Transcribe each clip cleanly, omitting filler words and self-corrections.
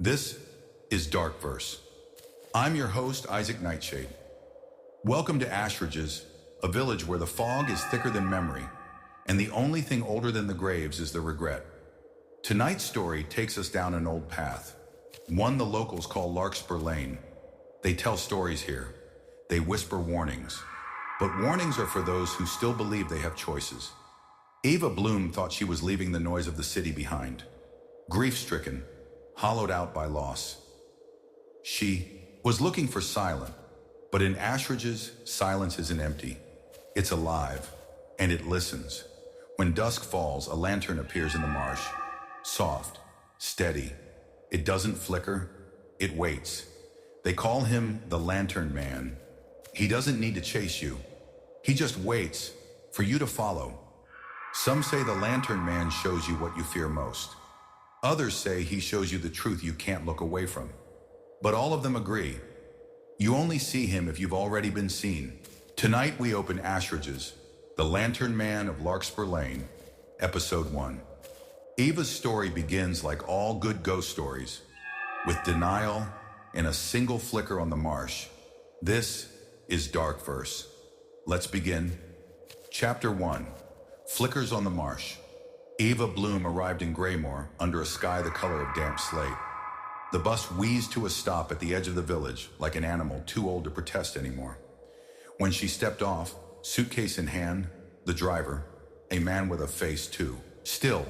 This is Dark Verse. I'm your host, Isaac Nightshade. Welcome to Ashridge's, a village where the fog is thicker than memory, and the only thing older than the graves is the regret. Tonight's story takes us down an old path, one the locals call Larkspur Lane. They tell stories here. They whisper warnings. But warnings are for those who still believe they have choices. Eva Blume thought she was leaving the noise of the city behind. Grief-stricken, hollowed out by loss. She was looking for silence, but in Ashridge's, silence isn't empty. It's alive, and it listens. When dusk falls, a lantern appears in the marsh. Soft, steady. It doesn't flicker, it waits. They call him the Lantern Man. He doesn't need to chase you. He just waits for you to follow. Some say the Lantern Man shows you what you fear most. Others say he shows you the truth you can't look away from. But all of them agree. You only see him if you've already been seen. Tonight we open Ashridge's, The Lantern Man of Larkspur Lane, Episode 1. Eva's story begins like all good ghost stories, with denial and a single flicker on the marsh. This is Dark Verse. Let's begin. Chapter 1. Flickers on the Marsh. Eva Blume arrived in Greymoor under a sky the color of damp slate. The bus wheezed to a stop at the edge of the village like an animal too old to protest anymore. When she stepped off, suitcase in hand, the driver, a man with a face too, still,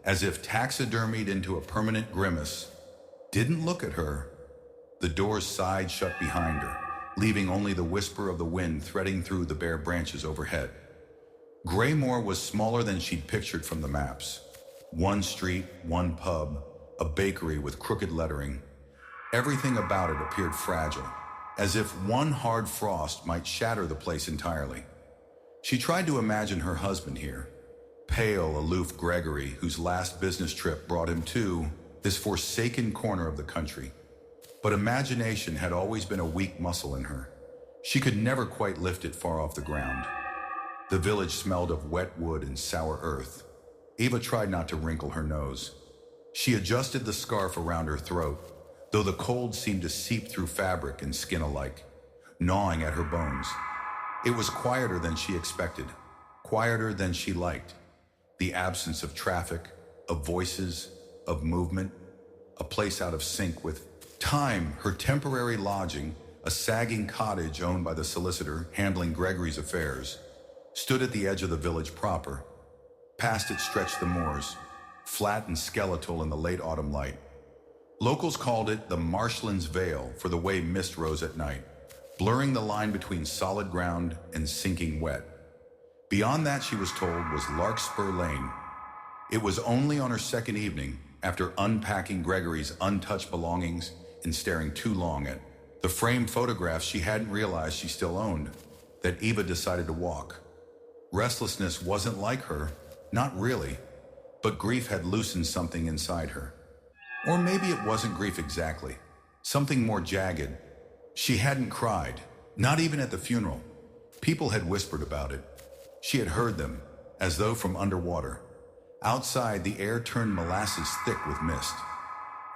as if taxidermied into a permanent grimace, didn't look at her. The doors sighed shut behind her, leaving only the whisper of the wind threading through the bare branches overhead. Greymoor was smaller than she'd pictured from the maps. One street, one pub, a bakery with crooked lettering. Everything about it appeared fragile, as if one hard frost might shatter the place entirely. She tried to imagine her husband here, pale, aloof Gregory, whose last business trip brought him to this forsaken corner of the country. But imagination had always been a weak muscle in her. She could never quite lift it far off the ground. The village smelled of wet wood and sour earth. Eva tried not to wrinkle her nose. She adjusted the scarf around her throat, though the cold seemed to seep through fabric and skin alike, gnawing at her bones. It was quieter than she expected, quieter than she liked. The absence of traffic, of voices, of movement, a place out of sync with time. Her temporary lodging, a sagging cottage owned by the solicitor handling Gregory's affairs, stood at the edge of the village proper. Past it stretched the moors, flat and skeletal in the late autumn light. Locals called it the Marshland's Vale for the way mist rose at night, blurring the line between solid ground and sinking wet. Beyond that, she was told, was Larkspur Lane. It was only on her second evening, after unpacking Gregory's untouched belongings and staring too long at the framed photographs she hadn't realized she still owned, that Eva decided to walk. Restlessness wasn't like her, not really, but grief had loosened something inside her. Or maybe it wasn't grief exactly, something more jagged. She hadn't cried, not even at the funeral. People had whispered about it. She had heard them, as though from underwater. Outside, the air turned molasses thick with mist.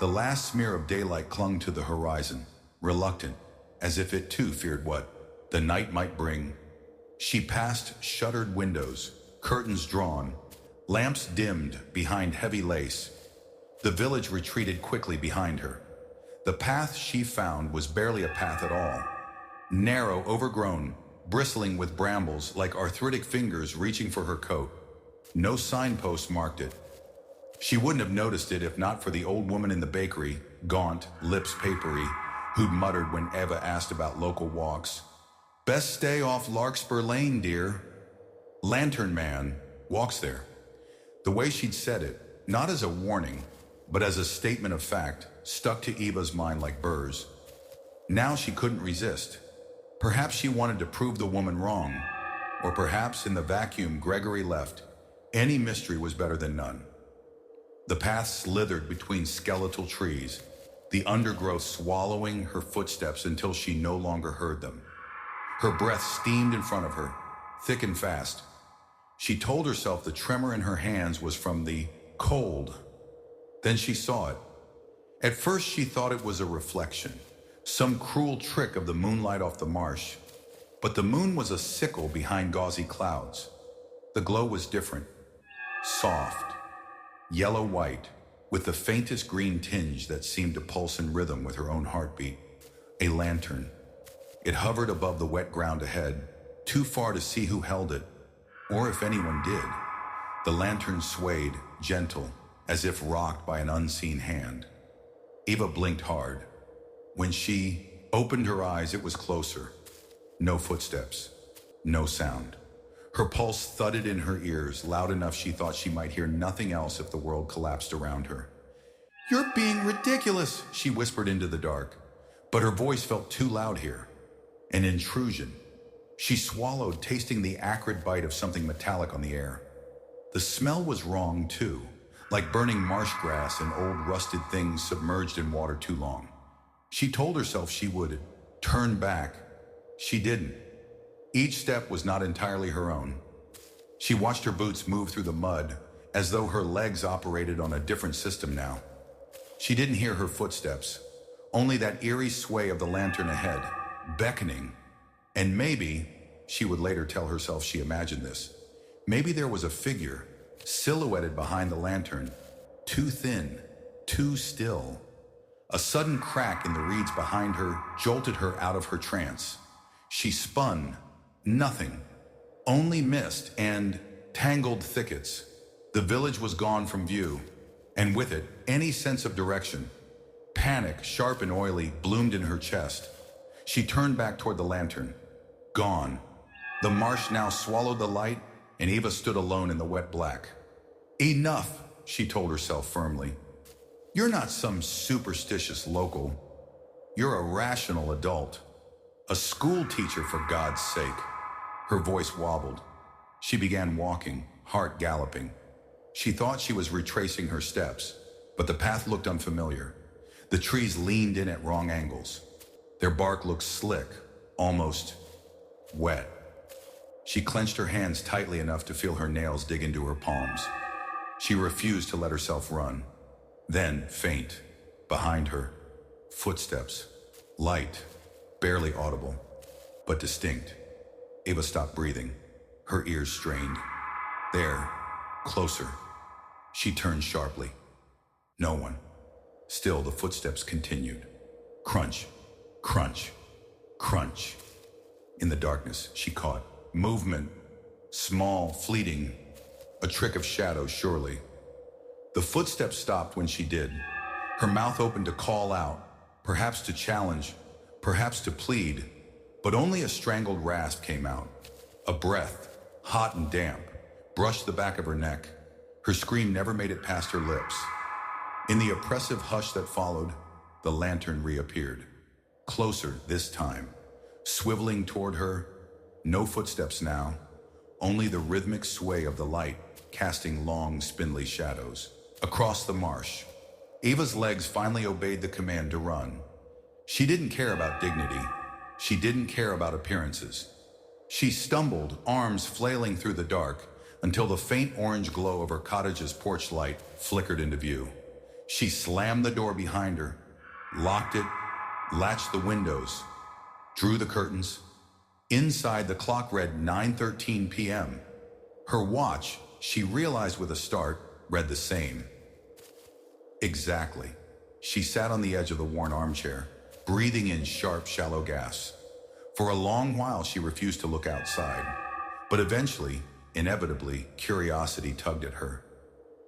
The last smear of daylight clung to the horizon, reluctant, as if it too feared what the night might bring. She passed shuttered windows, curtains drawn, lamps dimmed behind heavy lace. The village retreated quickly behind her. The path she found was barely a path at all. Narrow, overgrown, bristling with brambles like arthritic fingers reaching for her coat. No signpost marked it. She wouldn't have noticed it if not for the old woman in the bakery, gaunt, lips papery, who'd muttered when Eva asked about local walks. "Best stay off Larkspur Lane, dear. Lantern Man walks there." The way she'd said it, not as a warning, but as a statement of fact, stuck to Eva's mind like burrs. Now she couldn't resist. Perhaps she wanted to prove the woman wrong, or perhaps in the vacuum Gregory left, any mystery was better than none. The path slithered between skeletal trees, the undergrowth swallowing her footsteps until she no longer heard them. Her breath steamed in front of her, thick and fast. She told herself the tremor in her hands was from the cold. Then she saw it. At first she thought it was a reflection, some cruel trick of the moonlight off the marsh. But the moon was a sickle behind gauzy clouds. The glow was different, soft, yellow-white, with the faintest green tinge that seemed to pulse in rhythm with her own heartbeat. A lantern. It hovered above the wet ground ahead, too far to see who held it, or if anyone did. The lantern swayed, gentle, as if rocked by an unseen hand. Eva blinked hard. When she opened her eyes, it was closer. No footsteps, no sound. Her pulse thudded in her ears, loud enough she thought she might hear nothing else if the world collapsed around her. "You're being ridiculous," she whispered into the dark, but her voice felt too loud here. An intrusion. She swallowed, tasting the acrid bite of something metallic on the air. The smell was wrong, too, like burning marsh grass and old rusted things submerged in water too long. She told herself she would turn back. She didn't. Each step was not entirely her own. She watched her boots move through the mud, as though her legs operated on a different system now. She didn't hear her footsteps, only that eerie sway of the lantern ahead, beckoning. And maybe, she would later tell herself she imagined this, maybe there was a figure, silhouetted behind the lantern, too thin, too still. A sudden crack in the reeds behind her jolted her out of her trance. She spun. Nothing. Only mist and tangled thickets. The village was gone from view, and with it, any sense of direction. Panic, sharp and oily, bloomed in her chest. She turned back toward the lantern. Gone. The marsh now swallowed the light, and Eva stood alone in the wet black. "Enough," she told herself firmly. "You're not some superstitious local. You're a rational adult. A school teacher, for God's sake." Her voice wobbled. She began walking, heart galloping. She thought she was retracing her steps, but the path looked unfamiliar. The trees leaned in at wrong angles. Their bark looked slick, almost wet. She clenched her hands tightly enough to feel her nails dig into her palms. She refused to let herself run. Then, faint, behind her, footsteps, light, barely audible, but distinct. Eva stopped breathing, her ears strained. There, closer. She turned sharply. No one. Still, the footsteps continued. Crunch, crunch, crunch. In the darkness, she caught movement, small, fleeting, a trick of shadow, surely. The footsteps stopped when she did. Her mouth opened to call out, perhaps to challenge, perhaps to plead, but only a strangled rasp came out. A breath, hot and damp, brushed the back of her neck. Her scream never made it past her lips. In the oppressive hush that followed, the lantern reappeared. Closer this time, swiveling toward her. No footsteps now, only the rhythmic sway of the light casting long, spindly shadows. Across the marsh, Eva's legs finally obeyed the command to run. She didn't care about dignity. She didn't care about appearances. She stumbled, arms flailing through the dark, until the faint orange glow of her cottage's porch light flickered into view. She slammed the door behind her, locked it, latched the windows, drew the curtains. Inside, the clock read 9:13 p.m. Her watch, she realized with a start, read the same. Exactly. She sat on the edge of the worn armchair, breathing in sharp, shallow gasps. For a long while, she refused to look outside. But eventually, inevitably, curiosity tugged at her.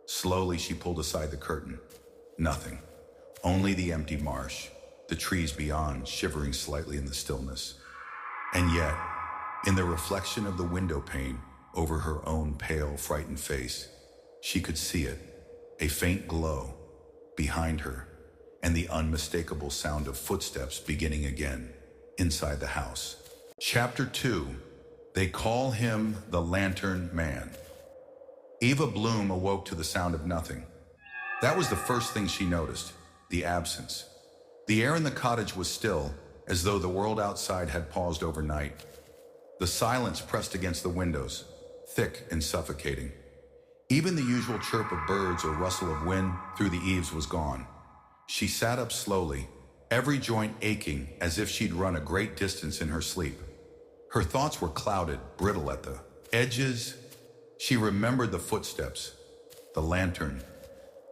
Slowly, she pulled aside the curtain. Nothing. Only the empty marsh, the trees beyond shivering slightly in the stillness. And yet, in the reflection of the window pane over her own pale, frightened face, she could see it, a faint glow behind her, and the unmistakable sound of footsteps beginning again inside the house. Chapter 2. They call him the Lantern Man. Eva Blume awoke to the sound of nothing. That was the first thing she noticed, the absence. The air in the cottage was still, as though the world outside had paused overnight. The silence pressed against the windows, thick and suffocating. Even the usual chirp of birds or rustle of wind through the eaves was gone. She sat up slowly, every joint aching as if she'd run a great distance in her sleep. Her thoughts were clouded, brittle at the edges. She remembered the footsteps, the lantern,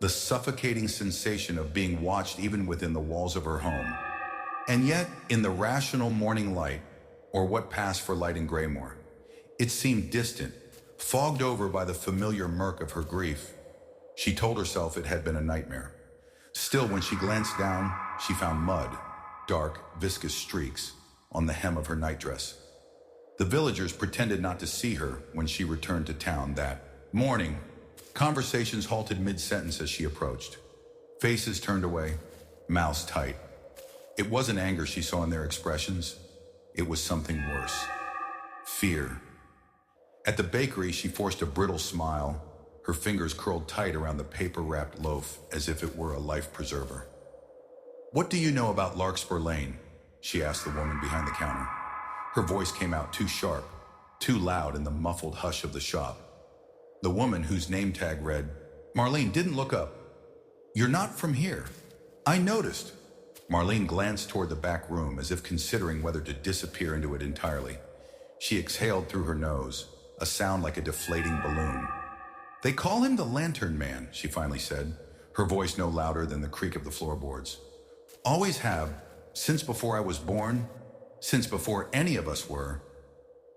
the suffocating sensation of being watched even within the walls of her home. And yet, in the rational morning light, or what passed for light in Greymoor, it seemed distant, fogged over by the familiar murk of her grief. She told herself it had been a nightmare. Still, when she glanced down, she found mud, dark, viscous streaks, on the hem of her nightdress. The villagers pretended not to see her when she returned to town that morning. Conversations halted mid-sentence as she approached. Faces turned away, mouths tight. It wasn't anger she saw in their expressions. It was something worse. Fear. At the bakery, she forced a brittle smile, her fingers curled tight around the paper-wrapped loaf as if it were a life preserver. "What do you know about Larkspur Lane?" she asked the woman behind the counter. Her voice came out too sharp, too loud in the muffled hush of the shop. The woman, whose name tag read, Marlene, didn't look up. "You're not from here. I noticed." Marlene glanced toward the back room as if considering whether to disappear into it entirely. She exhaled through her nose, a sound like a deflating balloon. "They call him the Lantern Man," she finally said, her voice no louder than the creak of the floorboards. "Always have, since before I was born, since before any of us were."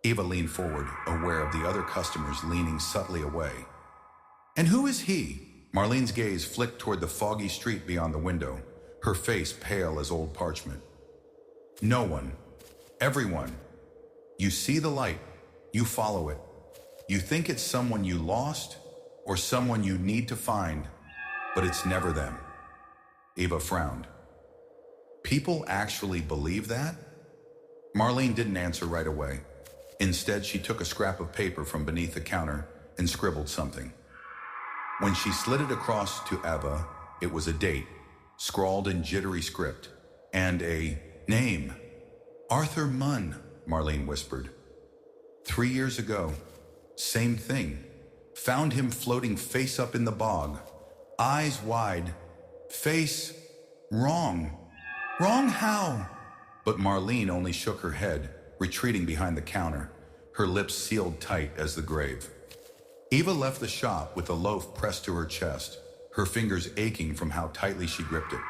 Eva leaned forward, aware of the other customers leaning subtly away. "And who is he?" Marlene's gaze flicked toward the foggy street beyond the window, her face pale as old parchment. "No one. Everyone. You see the light. You follow it. You think it's someone you lost or someone you need to find, but it's never them." Eva frowned. "People actually believe that?" Marlene didn't answer right away. Instead, she took a scrap of paper from beneath the counter and scribbled something. When she slid it across to Eva, it was a date, scrawled in jittery script, and a name. "Arthur Munn," Marlene whispered. 3 years ago, same thing. Found him floating face up in the bog, eyes wide, face wrong. Wrong how? But Marlene only shook her head, retreating behind the counter, her lips sealed tight as the grave. Eva left the shop with the loaf pressed to her chest, her fingers aching from how tightly she gripped it.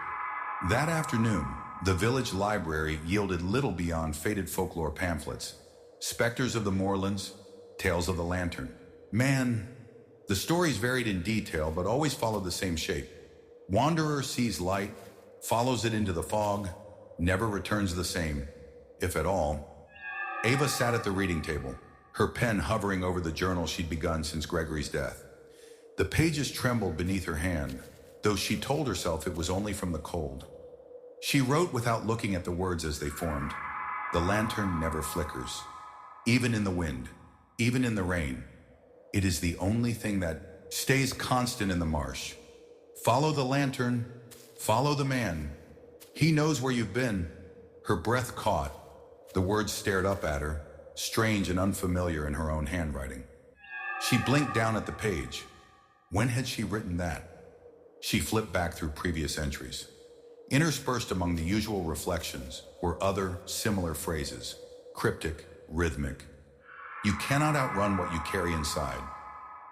That afternoon, the village library yielded little beyond faded folklore pamphlets, specters of the moorlands, tales of the lantern. Man, the stories varied in detail but always followed the same shape. Wanderer sees light, follows it into the fog, never returns the same, if at all. Eva sat at the reading table, her pen hovering over the journal she'd begun since Gregory's death. The pages trembled beneath her hand, though she told herself it was only from the cold. She wrote without looking at the words as they formed. The lantern never flickers. Even in the wind, even in the rain. It is the only thing that stays constant in the marsh. Follow the lantern, follow the man. He knows where you've been. Her breath caught. The words stared up at her, strange and unfamiliar in her own handwriting. She blinked down at the page. When had she written that? She flipped back through previous entries. Interspersed among the usual reflections were other, similar phrases, cryptic, rhythmic. You cannot outrun what you carry inside.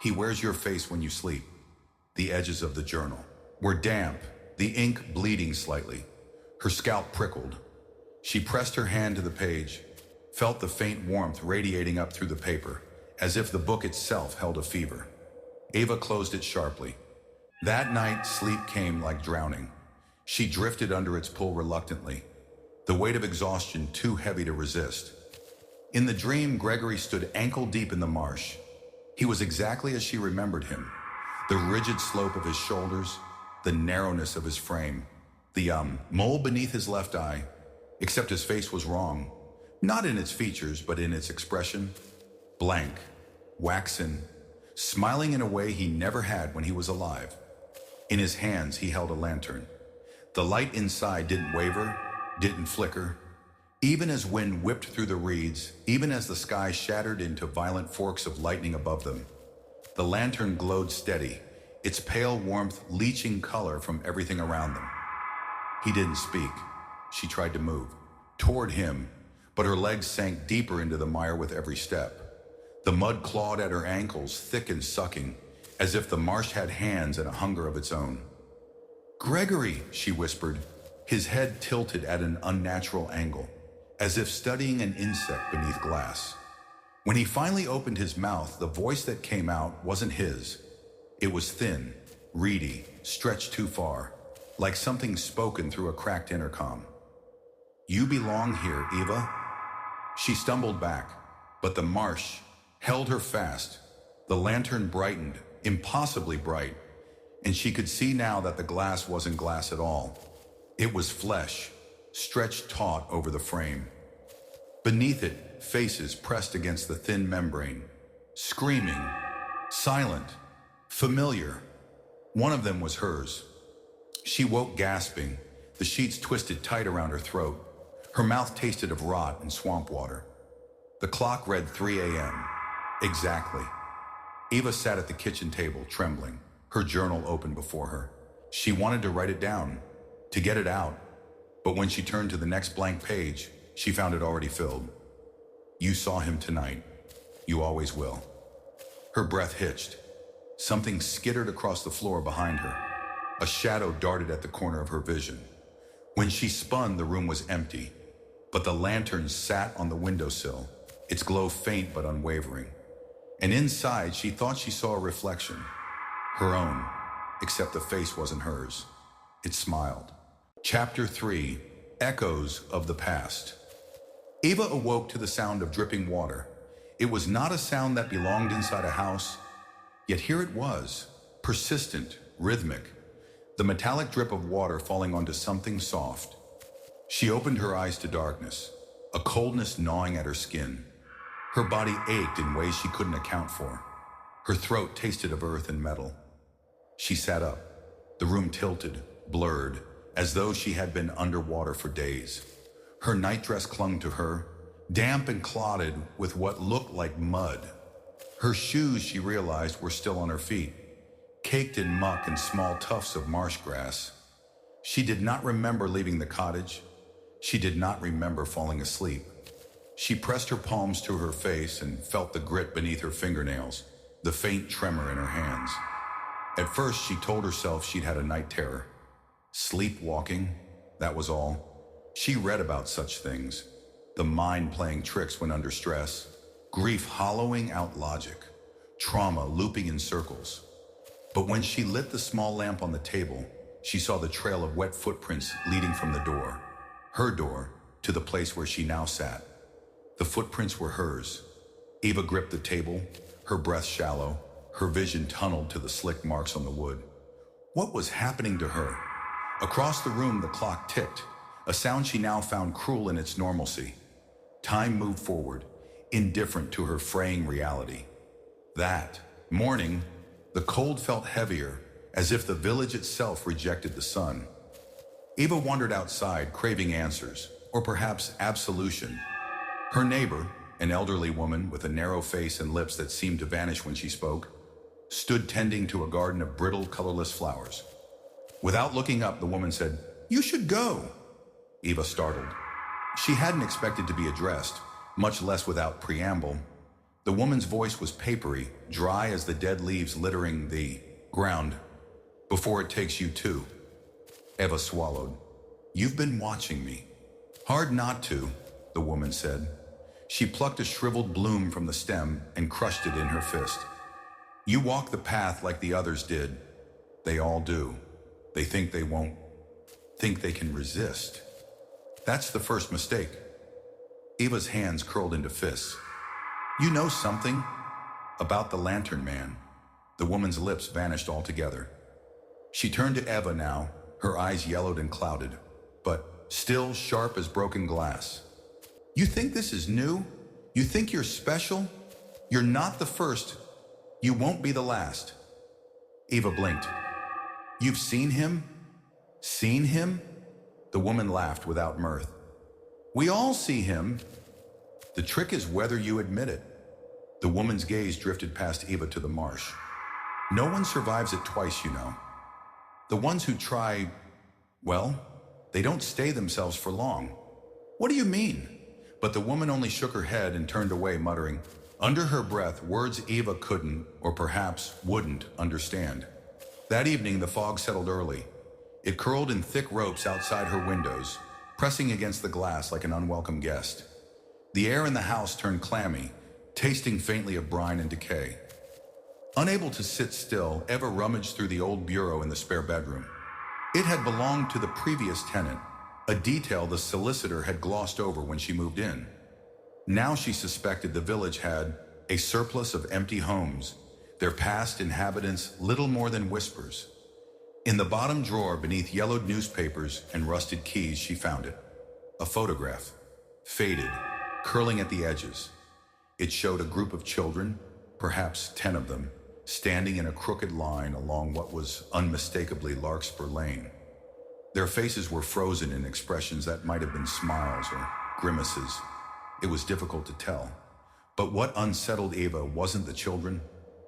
He wears your face when you sleep. The edges of the journal were damp, the ink bleeding slightly. Her scalp prickled. She pressed her hand to the page, felt the faint warmth radiating up through the paper, as if the book itself held a fever. Eva closed it sharply. That night, sleep came like drowning. She drifted under its pull reluctantly, the weight of exhaustion too heavy to resist. In the dream, Gregory stood ankle-deep in the marsh. He was exactly as she remembered him. The rigid slope of his shoulders, the narrowness of his frame, the mole beneath his left eye, except his face was wrong. Not in its features, but in its expression. Blank, waxen, smiling in a way he never had when he was alive. In his hands, he held a lantern. The light inside didn't waver, didn't flicker. Even as wind whipped through the reeds, even as the sky shattered into violent forks of lightning above them, the lantern glowed steady, its pale warmth leaching color from everything around them. He didn't speak. She tried to move toward him, but her legs sank deeper into the mire with every step. The mud clawed at her ankles, thick and sucking, as if the marsh had hands and a hunger of its own. "Gregory," she whispered, his head tilted at an unnatural angle, as if studying an insect beneath glass. When he finally opened his mouth, the voice that came out wasn't his. It was thin, reedy, stretched too far, like something spoken through a cracked intercom. "You belong here, Eva." She stumbled back, but the marsh held her fast. The lantern brightened, impossibly bright, and she could see now that the glass wasn't glass at all. It was flesh, stretched taut over the frame. Beneath it, faces pressed against the thin membrane, screaming, silent, familiar. One of them was hers. She woke gasping, the sheets twisted tight around her throat. Her mouth tasted of rot and swamp water. The clock read 3 a.m. Exactly. Eva sat at the kitchen table, trembling, her journal open before her. She wanted to write it down, to get it out, but when she turned to the next blank page, she found it already filled. "You saw him tonight. You always will." Her breath hitched. Something skittered across the floor behind her. A shadow darted at the corner of her vision. When she spun, the room was empty, but the lantern sat on the windowsill, its glow faint but unwavering. And inside, she thought she saw a reflection. Her own, except the face wasn't hers. It smiled. Chapter 3: Echoes of the Past. Eva awoke to the sound of dripping water. It was not a sound that belonged inside a house, yet here it was, persistent, rhythmic, the metallic drip of water falling onto something soft. She opened her eyes to darkness, a coldness gnawing at her skin. Her body ached in ways she couldn't account for. Her throat tasted of earth and metal. She sat up. The room tilted, blurred, as though she had been underwater for days. Her nightdress clung to her, damp and clotted with what looked like mud. Her shoes, she realized, were still on her feet, caked in muck and small tufts of marsh grass. She did not remember leaving the cottage. She did not remember falling asleep. She pressed her palms to her face and felt the grit beneath her fingernails, the faint tremor in her hands. At first, she told herself she'd had a night terror. Sleepwalking, that was all. She read about such things. The mind playing tricks when under stress, grief hollowing out logic, trauma looping in circles. But when she lit the small lamp on the table, she saw the trail of wet footprints leading from the door, her door, to the place where she now sat. The footprints were hers. Eva gripped the table, her breath shallow, her vision tunneled to the slick marks on the wood. What was happening to her? Across the room, the clock ticked, a sound she now found cruel in its normalcy. Time moved forward, indifferent to her fraying reality. That morning, the cold felt heavier, as if the village itself rejected the sun. Eva wandered outside, craving answers, or perhaps absolution. Her neighbor, an elderly woman with a narrow face and lips that seemed to vanish when she spoke, stood tending to a garden of brittle, colorless flowers. Without looking up, the woman said, "You should go." Eva startled. She hadn't expected to be addressed, much less without preamble. The woman's voice was papery, dry as the dead leaves littering the ground. "Before it takes you too." Eva swallowed. "You've been watching me." "Hard not to," the woman said. She plucked a shriveled bloom from the stem and crushed it in her fist. "You walk the path like the others did. They all do. They think they won't. Think they can resist. That's the first mistake." Eva's hands curled into fists. "You know something about the Lantern Man." The woman's lips vanished altogether. She turned to Eva now, her eyes yellowed and clouded, but still sharp as broken glass. "You think this is new? You think you're special? You're not the first. You won't be the last." Eva blinked. "You've seen him? Seen him?" The woman laughed without mirth. "We all see him. The trick is whether you admit it." The woman's gaze drifted past Eva to the marsh. "No one survives it twice, you know. The ones who try, well, They don't stay themselves for long. What do you mean? But the woman only shook her head and turned away, muttering, under her breath, words Eva couldn't, or perhaps wouldn't, understand. That evening, the fog settled early. It curled in thick ropes outside her windows, pressing against the glass like an unwelcome guest. The air in the house turned clammy, tasting faintly of brine and decay. Unable to sit still, Eva rummaged through the old bureau in the spare bedroom. It had belonged to the previous tenant, a detail the solicitor had glossed over when she moved in. Now she suspected the village had a surplus of empty homes, their past inhabitants little more than whispers. In the bottom drawer beneath yellowed newspapers and rusted keys, she found it. A photograph, faded, curling at the edges. It showed a group of children, perhaps 10 of them, standing in a crooked line along what was unmistakably Larkspur Lane. Their faces were frozen in expressions that might have been smiles or grimaces. It was difficult to tell. But what unsettled Eva wasn't the children.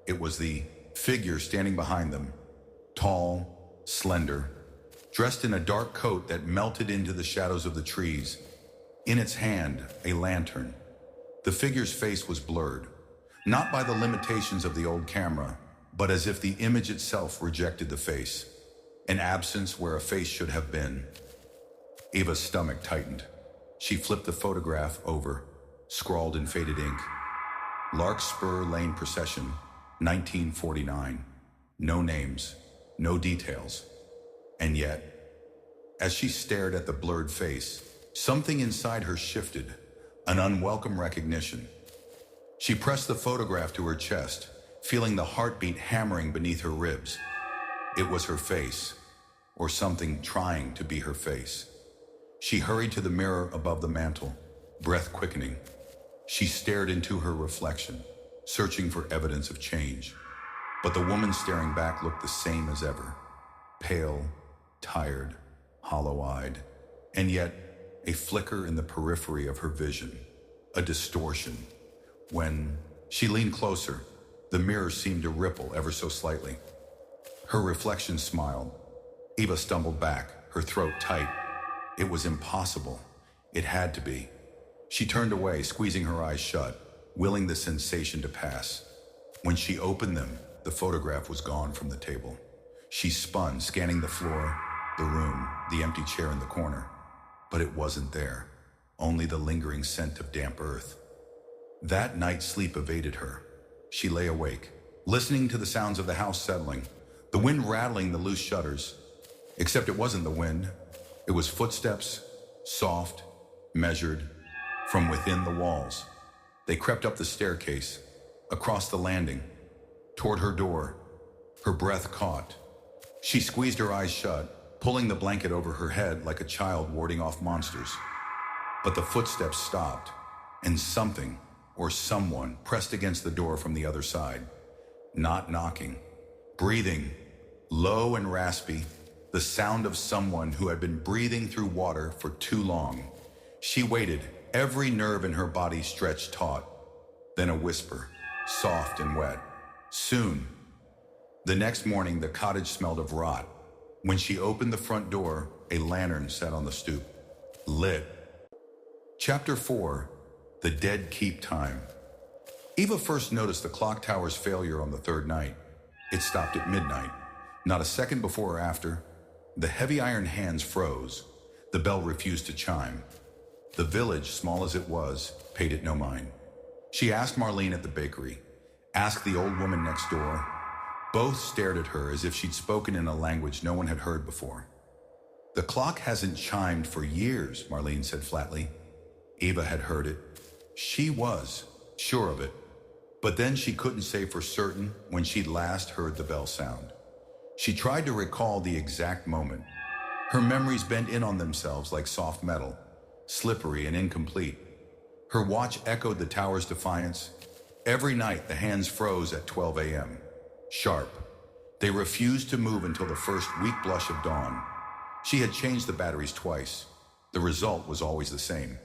It was the figure standing behind them, tall, slender, dressed in a dark coat that melted into the shadows of the trees. In its hand, a lantern. The figure's face was blurred, not by the limitations of the old camera, but as if the image itself rejected the face, an absence where a face should have been. Eva's stomach tightened. She flipped the photograph over, scrawled in faded ink. Larkspur Lane procession, 1949. No names, no details. And yet, as she stared at the blurred face, something inside her shifted, an unwelcome recognition. She pressed the photograph to her chest, feeling the heartbeat hammering beneath her ribs. It was her face, or something trying to be her face. She hurried to the mirror above the mantel, breath quickening. She stared into her reflection, searching for evidence of change. But the woman staring back looked the same as ever, pale, tired, hollow-eyed, and yet a flicker in the periphery of her vision, a distortion. When she leaned closer, the mirror seemed to ripple ever so slightly. Her reflection smiled. Eva stumbled back, her throat tight. It was impossible. It had to be. She turned away, squeezing her eyes shut, willing the sensation to pass. When she opened them, the photograph was gone from the table. She spun, scanning the floor, the room, the empty chair in the corner. But it wasn't there, only the lingering scent of damp earth. That night sleep evaded her. She lay awake, listening to the sounds of the house settling, the wind rattling the loose shutters. Except it wasn't the wind. It was footsteps, soft, measured, from within the walls. They crept up the staircase, across the landing, toward her door. Her breath caught. She squeezed her eyes shut, pulling the blanket over her head like a child warding off monsters. But the footsteps stopped, and something or someone pressed against the door from the other side. Not knocking, breathing, low and raspy, the sound of someone who had been breathing through water for too long. She waited, every nerve in her body stretched taut. Then a whisper, soft and wet. Soon. The next morning, the cottage smelled of rot. When she opened the front door, a lantern sat on the stoop, lit. Chapter 4, The Dead Keep Time. Eva first noticed the clock tower's failure on the third night. It stopped at midnight. Not a second before or after. The heavy iron hands froze. The bell refused to chime. The village, small as it was, paid it no mind. She asked Marlene at the bakery, asked the old woman next door. Both stared at her as if she'd spoken in a language no one had heard before. The clock hasn't chimed for years, Marlene said flatly. Eva had heard it. She was sure of it. But then she couldn't say for certain when she'd last heard the bell sound. She tried to recall the exact moment. Her memories bent in on themselves like soft metal, slippery and incomplete. Her watch echoed the tower's defiance. Every night the hands froze at 12 a.m. Sharp. They refused to move until the first weak blush of dawn. She had changed the batteries twice. The result was always the same.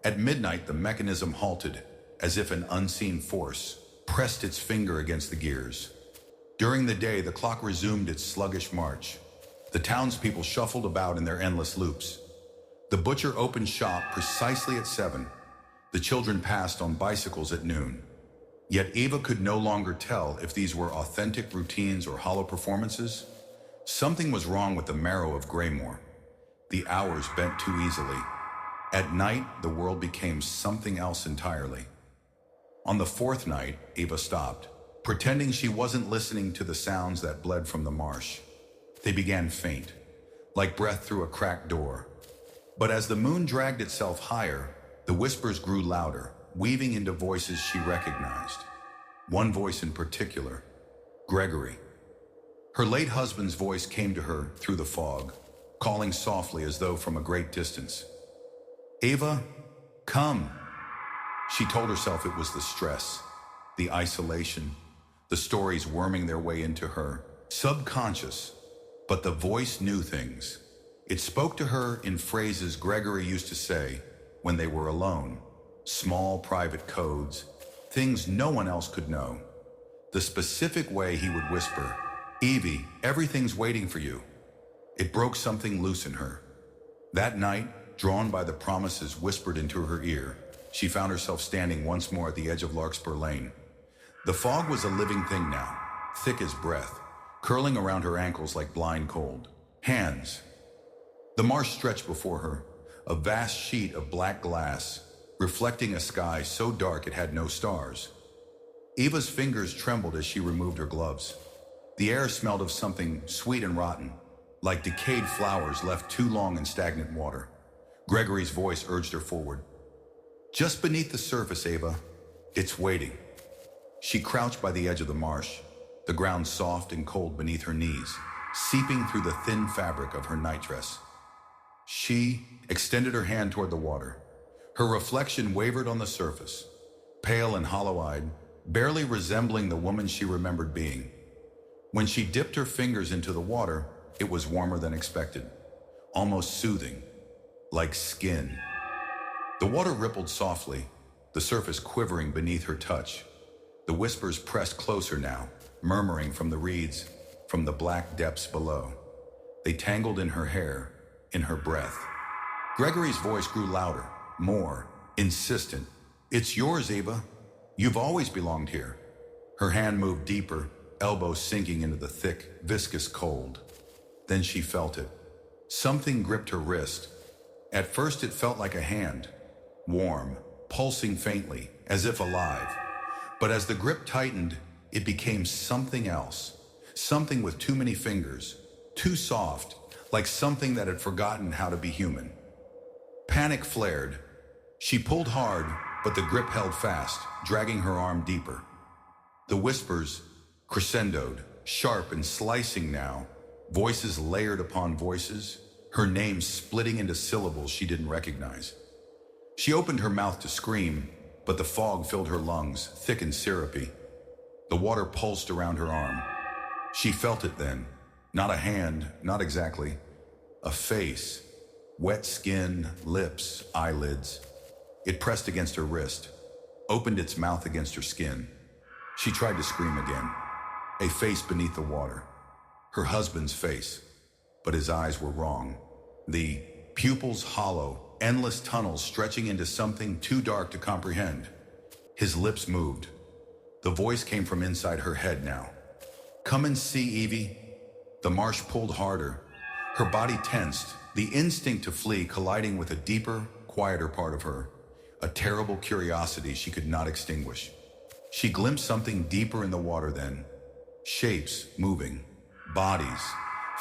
At midnight, the mechanism halted, as if an unseen force pressed its finger against the gears. During the day, the clock resumed its sluggish march. The townspeople shuffled about in their endless loops. The butcher opened shop precisely at 7. The children passed on bicycles at noon. Yet Eva could no longer tell if these were authentic routines or hollow performances. Something was wrong with the marrow of Greymoor. The hours bent too easily. At night, the world became something else entirely. On the 4th night, Eva stopped, pretending she wasn't listening to the sounds that bled from the marsh. They began faint, like breath through a cracked door. But as the moon dragged itself higher, the whispers grew louder, weaving into voices she recognized. One voice in particular, Gregory. Her late husband's voice came to her through the fog, calling softly as though from a great distance. "Eva, come." She told herself it was the stress, the isolation, the stories worming their way into her subconscious. But the voice knew things. It spoke to her in phrases Gregory used to say when they were alone, small private codes, things no one else could know. The specific way he would whisper, "Evie, everything's waiting for you." It broke something loose in her. That night, drawn by the promises whispered into her ear, she found herself standing once more at the edge of Larkspur Lane. The fog was a living thing now, thick as breath, curling around her ankles like blind cold hands. The marsh stretched before her, a vast sheet of black glass, reflecting a sky so dark it had no stars. Eva's fingers trembled as she removed her gloves. The air smelled of something sweet and rotten, like decayed flowers left too long in stagnant water. Gregory's voice urged her forward. "Just beneath the surface, Eva. It's waiting." She crouched by the edge of the marsh, the ground soft and cold beneath her knees, seeping through the thin fabric of her nightdress. She extended her hand toward the water. Her reflection wavered on the surface, pale and hollow-eyed, barely resembling the woman she remembered being. When she dipped her fingers into the water, it was warmer than expected, almost soothing, like skin. The water rippled softly, the surface quivering beneath her touch. The whispers pressed closer now, murmuring from the reeds, from the black depths below. They tangled in her hair, in her breath. Gregory's voice grew louder, more insistent. "It's yours, Eva. You've always belonged here." Her hand moved deeper, elbow sinking into the thick, viscous cold. Then she felt it. Something gripped her wrist. At first it felt like a hand, warm, pulsing faintly, as if alive. But as the grip tightened, it became something else. Something with too many fingers, too soft, like something that had forgotten how to be human. Panic flared. She pulled hard, but the grip held fast, dragging her arm deeper. The whispers crescendoed, sharp and slicing now, voices layered upon voices, her name splitting into syllables she didn't recognize. She opened her mouth to scream, but the fog filled her lungs, thick and syrupy. The water pulsed around her arm. She felt it then. Not a hand, not exactly. A face. Wet skin, lips, eyelids. It pressed against her wrist, opened its mouth against her skin. She tried to scream again. A face beneath the water. Her husband's face. But his eyes were wrong. The pupils hollow, endless tunnels stretching into something too dark to comprehend. His lips moved. The voice came from inside her head now. "Come and see, Evie." The marsh pulled harder. Her body tensed, the instinct to flee colliding with a deeper, quieter part of her, a terrible curiosity she could not extinguish. She glimpsed something deeper in the water then. Shapes moving, bodies,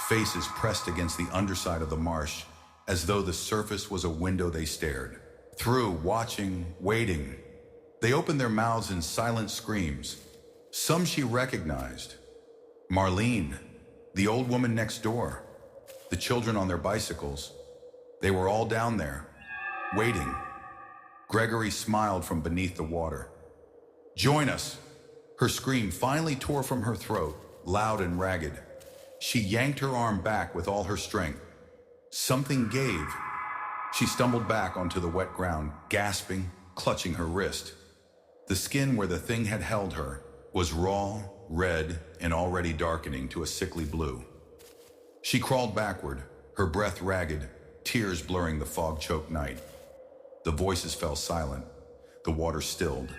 faces pressed against the underside of the marsh, as though the surface was a window they stared through, watching, waiting. They opened their mouths in silent screams. Some she recognized. Marlene, the old woman next door, the children on their bicycles. They were all down there, waiting. Gregory smiled from beneath the water. "Join us!" Her scream finally tore from her throat, loud and ragged. She yanked her arm back with all her strength. Something gave. She stumbled back onto the wet ground, gasping, clutching her wrist. The skin where the thing had held her was raw, red, and already darkening to a sickly blue. She crawled backward, her breath ragged, tears blurring the fog-choked night. The voices fell silent, the water stilled.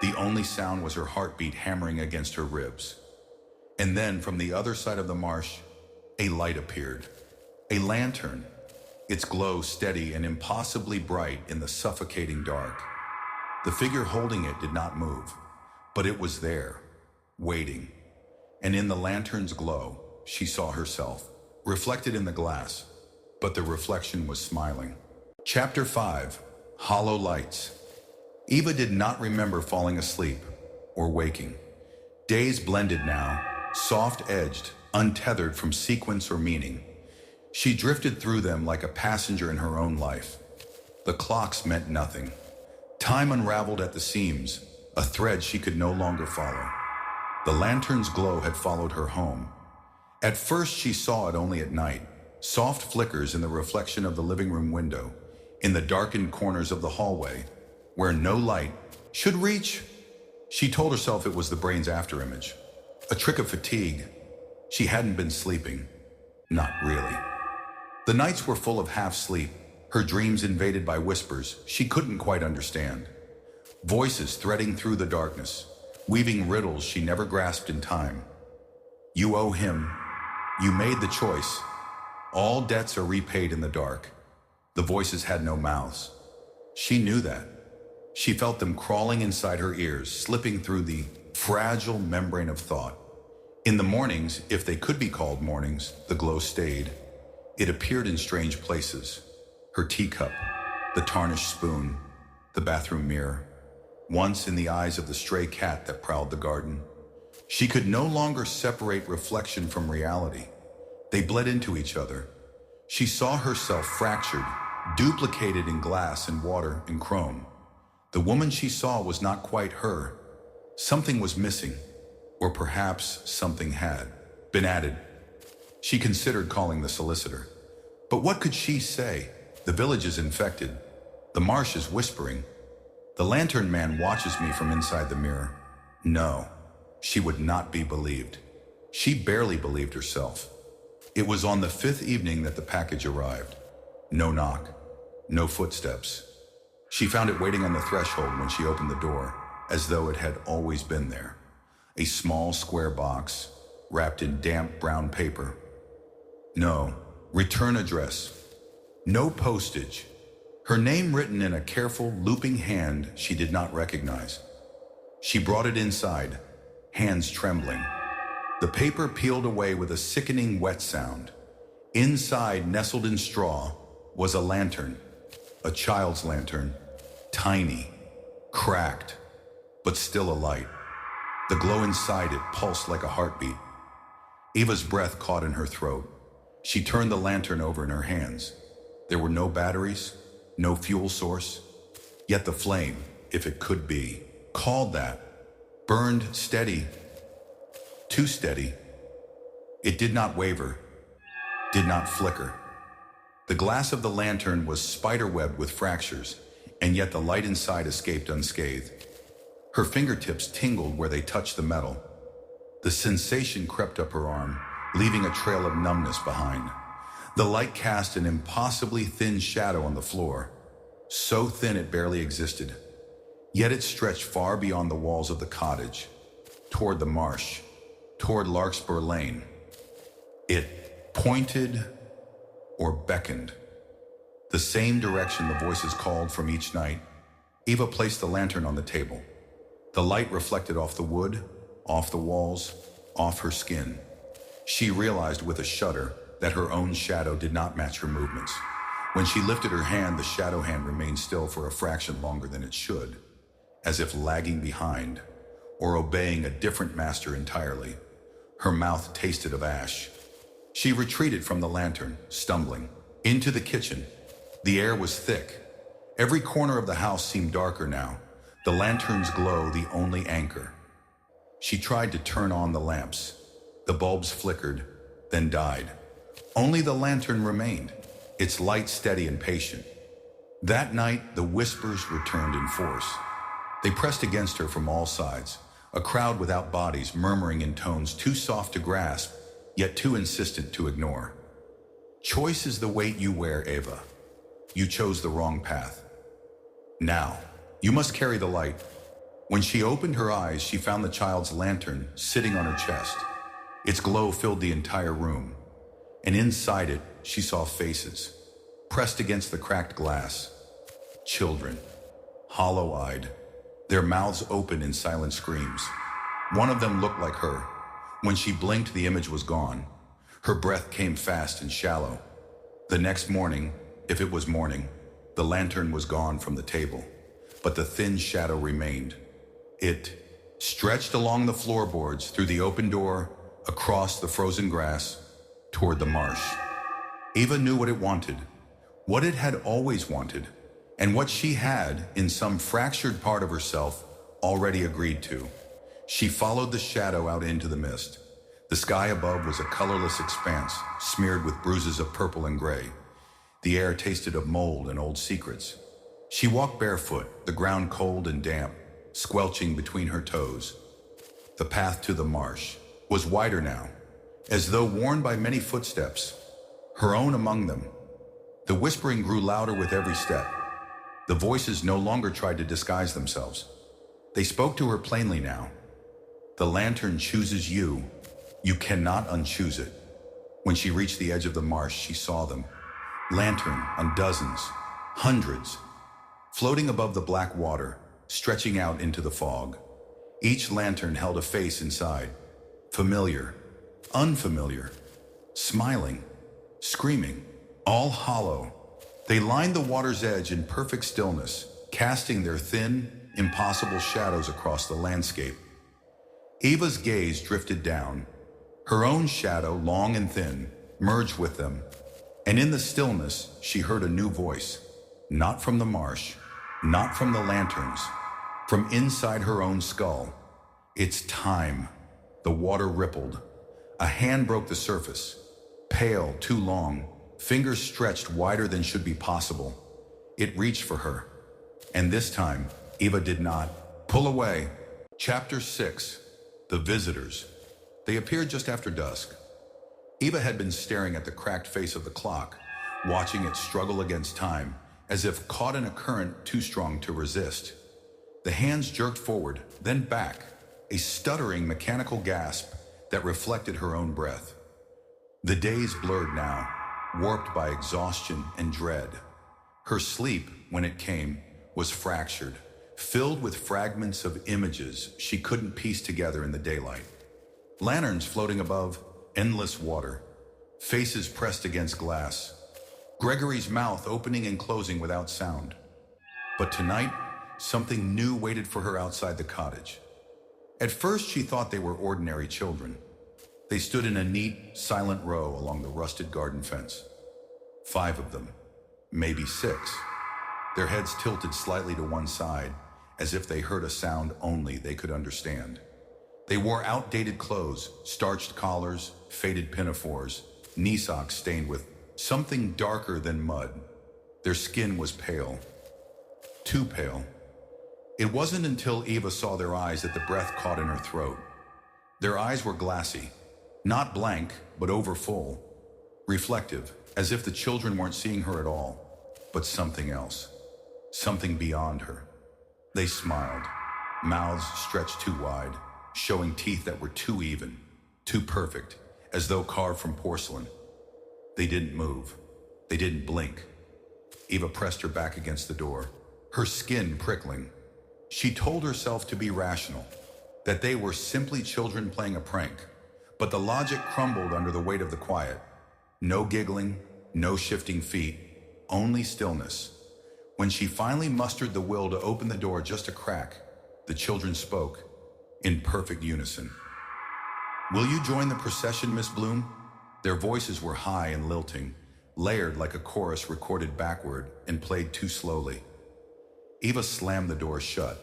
The only sound was her heartbeat hammering against her ribs. And then, from the other side of the marsh, a light appeared. A lantern, its glow steady and impossibly bright in the suffocating dark. The figure holding it did not move, but it was there, waiting. And in the lantern's glow, she saw herself, reflected in the glass, but the reflection was smiling. Chapter 5, Hollow Lights. Eva did not remember falling asleep or waking. Days blended now, soft-edged, untethered from sequence or meaning. She drifted through them like a passenger in her own life. The clocks meant nothing. Time unraveled at the seams, a thread she could no longer follow. The lantern's glow had followed her home. At first she saw it only at night, soft flickers in the reflection of the living room window, in the darkened corners of the hallway, where no light should reach. She told herself it was the brain's afterimage, a trick of fatigue. She hadn't been sleeping. Not really. The nights were full of half-sleep, her dreams invaded by whispers she couldn't quite understand. Voices threading through the darkness, weaving riddles she never grasped in time. You owe him. You made the choice. All debts are repaid in the dark. The voices had no mouths. She knew that. She felt them crawling inside her ears, slipping through the fragile membrane of thought. In the mornings, if they could be called mornings, the glow stayed. It appeared in strange places. Her teacup, the tarnished spoon, the bathroom mirror, once in the eyes of the stray cat that prowled the garden. She could no longer separate reflection from reality. They bled into each other. She saw herself fractured, duplicated in glass and water and chrome. The woman she saw was not quite her. Something was missing, or perhaps something had been added. She considered calling the solicitor. But what could she say? The village is infected. The marsh is whispering. The lantern man watches me from inside the mirror. No, she would not be believed. She barely believed herself. It was on the 5th evening that the package arrived. No knock, no footsteps. She found it waiting on the threshold when she opened the door, as though it had always been there. A small square box, wrapped in damp brown paper. No, return address. No postage. Her name written in a careful, looping hand she did not recognize. She brought it inside, hands trembling. The paper peeled away with a sickening wet sound. Inside, nestled in straw, was a lantern. A child's lantern, tiny, cracked, but still alight. The glow inside it pulsed like a heartbeat. Eva's breath caught in her throat. She turned the lantern over in her hands. There were no batteries, no fuel source, yet the flame, if it could be, called that, burned steady, too steady. It did not waver, did not flicker. The glass of the lantern was spiderwebbed with fractures, and yet the light inside escaped unscathed. Her fingertips tingled where they touched the metal. The sensation crept up her arm, leaving a trail of numbness behind. The light cast an impossibly thin shadow on the floor, so thin it barely existed. Yet it stretched far beyond the walls of the cottage, toward the marsh, toward Larkspur Lane. It pointed or beckoned. The same direction the voices called from each night. Eva placed the lantern on the table. The light reflected off the wood, off the walls, off her skin. She realized with a shudder that her own shadow did not match her movements. When she lifted her hand, the shadow hand remained still for a fraction longer than it should, as if lagging behind, or obeying a different master entirely. Her mouth tasted of ash. She retreated from the lantern, stumbling, into the kitchen. The air was thick. Every corner of the house seemed darker now, the lantern's glow the only anchor. She tried to turn on the lamps. The bulbs flickered, then died. Only the lantern remained, its light steady and patient. That night, the whispers returned in force. They pressed against her from all sides, a crowd without bodies murmuring in tones too soft to grasp, yet too insistent to ignore. Choice is the weight you wear, Eva. You chose the wrong path. Now, you must carry the light. When she opened her eyes, she found the child's lantern sitting on her chest. Its glow filled the entire room, and inside it, she saw faces, pressed against the cracked glass. Children, hollow-eyed, their mouths open in silent screams. One of them looked like her. When she blinked, the image was gone. Her breath came fast and shallow. The next morning, if it was morning, the lantern was gone from the table, but the thin shadow remained. It stretched along the floorboards, through the open door, across the frozen grass, toward the marsh. Eva knew what it wanted, what it had always wanted, and what she had, in some fractured part of herself, already agreed to. She followed the shadow out into the mist. The sky above was a colorless expanse, smeared with bruises of purple and gray. The air tasted of mold and old secrets. She walked barefoot, the ground cold and damp, squelching between her toes. The path to the marsh was wider now, as though worn by many footsteps, her own among them. The whispering grew louder with every step. The voices no longer tried to disguise themselves. They spoke to her plainly now. The lantern chooses you. You cannot unchoose it. When she reached the edge of the marsh, she saw them. Lantern on dozens, hundreds, floating above the black water, stretching out into the fog. Each lantern held a face inside, familiar, unfamiliar, smiling, screaming, all hollow. They lined the water's edge in perfect stillness, casting their thin, impossible shadows across the landscape. Eva's gaze drifted down. Her own shadow, long and thin, merged with them, and in the stillness she heard a new voice, not from the marsh, not from the lanterns, from inside her own skull. It's time. The water rippled. A hand broke the surface, pale, too long, fingers stretched wider than should be possible. It reached for her, and this time Eva did not pull away. Chapter 6. The Visitors. They appeared just after dusk. Eva had been staring at the cracked face of the clock, watching it struggle against time, as if caught in a current too strong to resist. The hands jerked forward, then back, a stuttering mechanical gasp that reflected her own breath. The days blurred now, warped by exhaustion and dread. Her sleep, when it came, was fractured, filled with fragments of images she couldn't piece together in the daylight. Lanterns floating above, endless water, faces pressed against glass, Gregory's mouth opening and closing without sound. But tonight, something new waited for her outside the cottage. At first, she thought they were ordinary children. They stood in a neat, silent row along the rusted garden fence. 5 of them, maybe 6. Their heads tilted slightly to one side, as if they heard a sound only they could understand. They wore outdated clothes, starched collars, faded pinafores, knee socks stained with something darker than mud. Their skin was pale, too pale. It wasn't until Eva saw their eyes that the breath caught in her throat. Their eyes were glassy, not blank, but overfull, reflective, as if the children weren't seeing her at all, but something else, something beyond her. They smiled, mouths stretched too wide, showing teeth that were too even, too perfect, as though carved from porcelain. They didn't move. They didn't blink. Eva pressed her back against the door, her skin prickling. She told herself to be rational, that they were simply children playing a prank, but the logic crumbled under the weight of the quiet. No giggling, no shifting feet, only stillness. When she finally mustered the will to open the door just a crack, the children spoke, in perfect unison. "Will you join the procession, Miss Blume?" Their voices were high and lilting, layered like a chorus recorded backward and played too slowly. Eva slammed the door shut,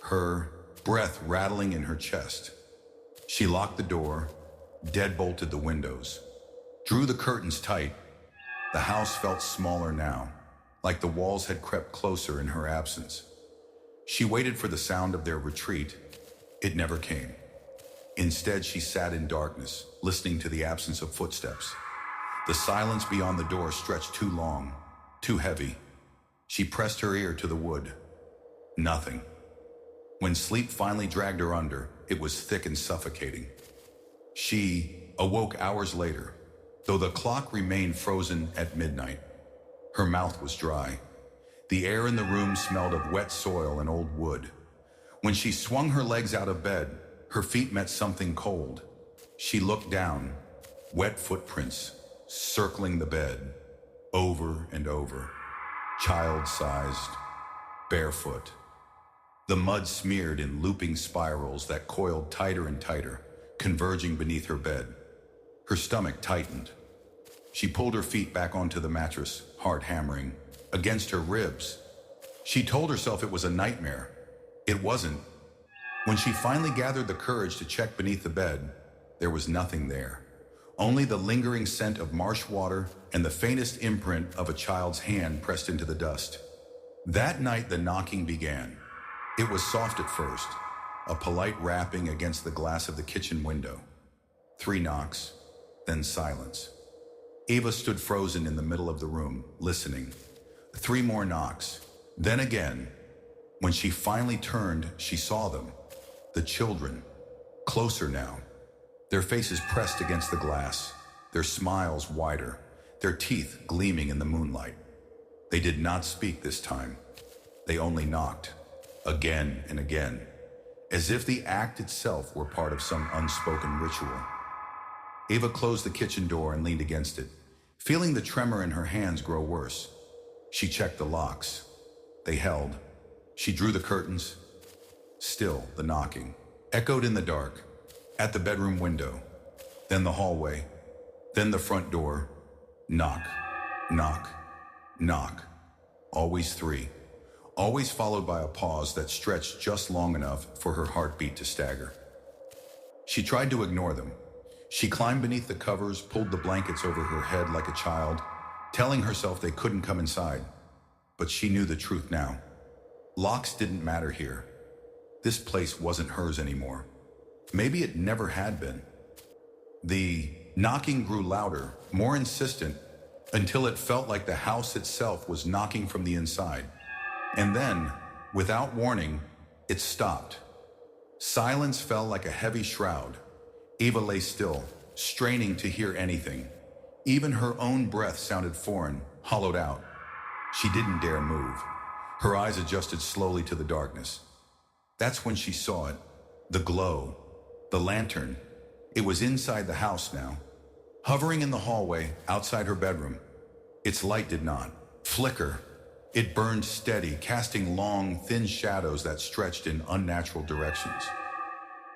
her breath rattling in her chest. She locked the door, deadbolted the windows, drew the curtains tight. The house felt smaller now, like the walls had crept closer in her absence. She waited for the sound of their retreat. It never came. Instead, she sat in darkness, listening to the absence of footsteps. The silence beyond the door stretched too long, too heavy. She pressed her ear to the wood. Nothing. When sleep finally dragged her under, it was thick and suffocating. She awoke hours later, though the clock remained frozen at midnight. Her mouth was dry. The air in the room smelled of wet soil and old wood. When she swung her legs out of bed, her feet met something cold. She looked down, wet footprints circling the bed, over and over, child-sized, barefoot. The mud smeared in looping spirals that coiled tighter and tighter, converging beneath her bed. Her stomach tightened. She pulled her feet back onto the mattress, heart hammering against her ribs. She told herself it was a nightmare. It wasn't. When she finally gathered the courage to check beneath the bed, there was nothing there. Only the lingering scent of marsh water and the faintest imprint of a child's hand pressed into the dust. That night the knocking began. It was soft at first, a polite rapping against the glass of the kitchen window. 3 knocks, then silence. Eva stood frozen in the middle of the room, listening. 3 more knocks, then again. When she finally turned, she saw them. The children, closer now. Their faces pressed against the glass, their smiles wider, their teeth gleaming in the moonlight. They did not speak this time. They only knocked, again and again, as if the act itself were part of some unspoken ritual. Eva closed the kitchen door and leaned against it, feeling the tremor in her hands grow worse. She checked the locks. They held. She drew the curtains. Still, the knocking echoed in the dark, at the bedroom window, then the hallway, then the front door. Knock, knock, knock. Always 3. Always followed by a pause that stretched just long enough for her heartbeat to stagger. She tried to ignore them. She climbed beneath the covers, pulled the blankets over her head like a child, telling herself they couldn't come inside. But she knew the truth now. Locks didn't matter here. This place wasn't hers anymore. Maybe it never had been. The knocking grew louder, more insistent, until it felt like the house itself was knocking from the inside. And then, without warning, it stopped. Silence fell like a heavy shroud. Eva lay still, straining to hear anything. Even her own breath sounded foreign, hollowed out. She didn't dare move. Her eyes adjusted slowly to the darkness. That's when she saw it. The glow. The lantern. It was inside the house now. Hovering in the hallway, outside her bedroom. Its light did not flicker. It burned steady, casting long, thin shadows that stretched in unnatural directions.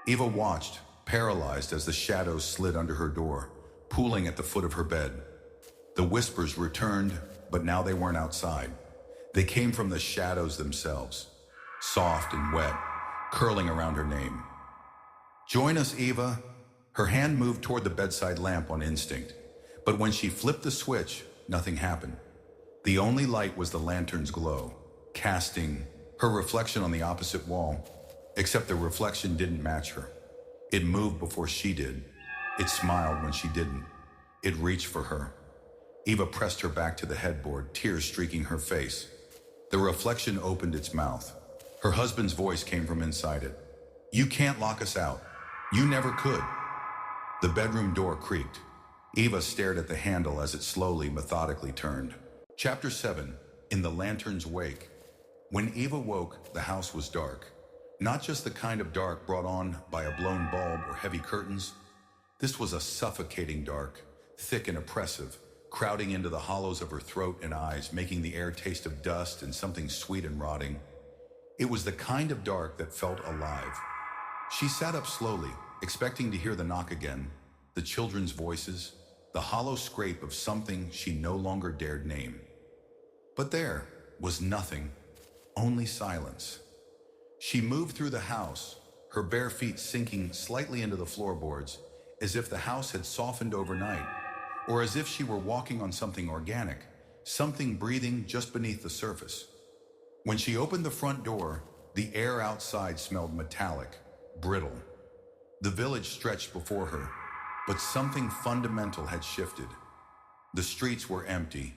Eva watched, paralyzed as the shadows slid under her door, pooling at the foot of her bed. The whispers returned, but now they weren't outside. They came from the shadows themselves, soft and wet, curling around her name. "Join us, Eva." Her hand moved toward the bedside lamp on instinct, but when she flipped the switch, nothing happened. The only light was the lantern's glow, casting her reflection on the opposite wall, except the reflection didn't match her. It moved before she did. It smiled when she didn't. It reached for her. Eva pressed her back to the headboard, tears streaking her face. The reflection opened its mouth. Her husband's voice came from inside it. "You can't lock us out. You never could." The bedroom door creaked. Eva stared at the handle as it slowly, methodically turned. Chapter 7. In the Lantern's Wake. When Eva woke, the house was dark. Not just the kind of dark brought on by a blown bulb or heavy curtains. This was a suffocating dark, thick and oppressive, crowding into the hollows of her throat and eyes, making the air taste of dust and something sweet and rotting. It was the kind of dark that felt alive. She sat up slowly, expecting to hear the knock again, the children's voices, the hollow scrape of something she no longer dared name. But there was nothing, only silence. She moved through the house, her bare feet sinking slightly into the floorboards, as if the house had softened overnight, or as if she were walking on something organic, something breathing just beneath the surface. When she opened the front door, the air outside smelled metallic, brittle. The village stretched before her, but something fundamental had shifted. The streets were empty.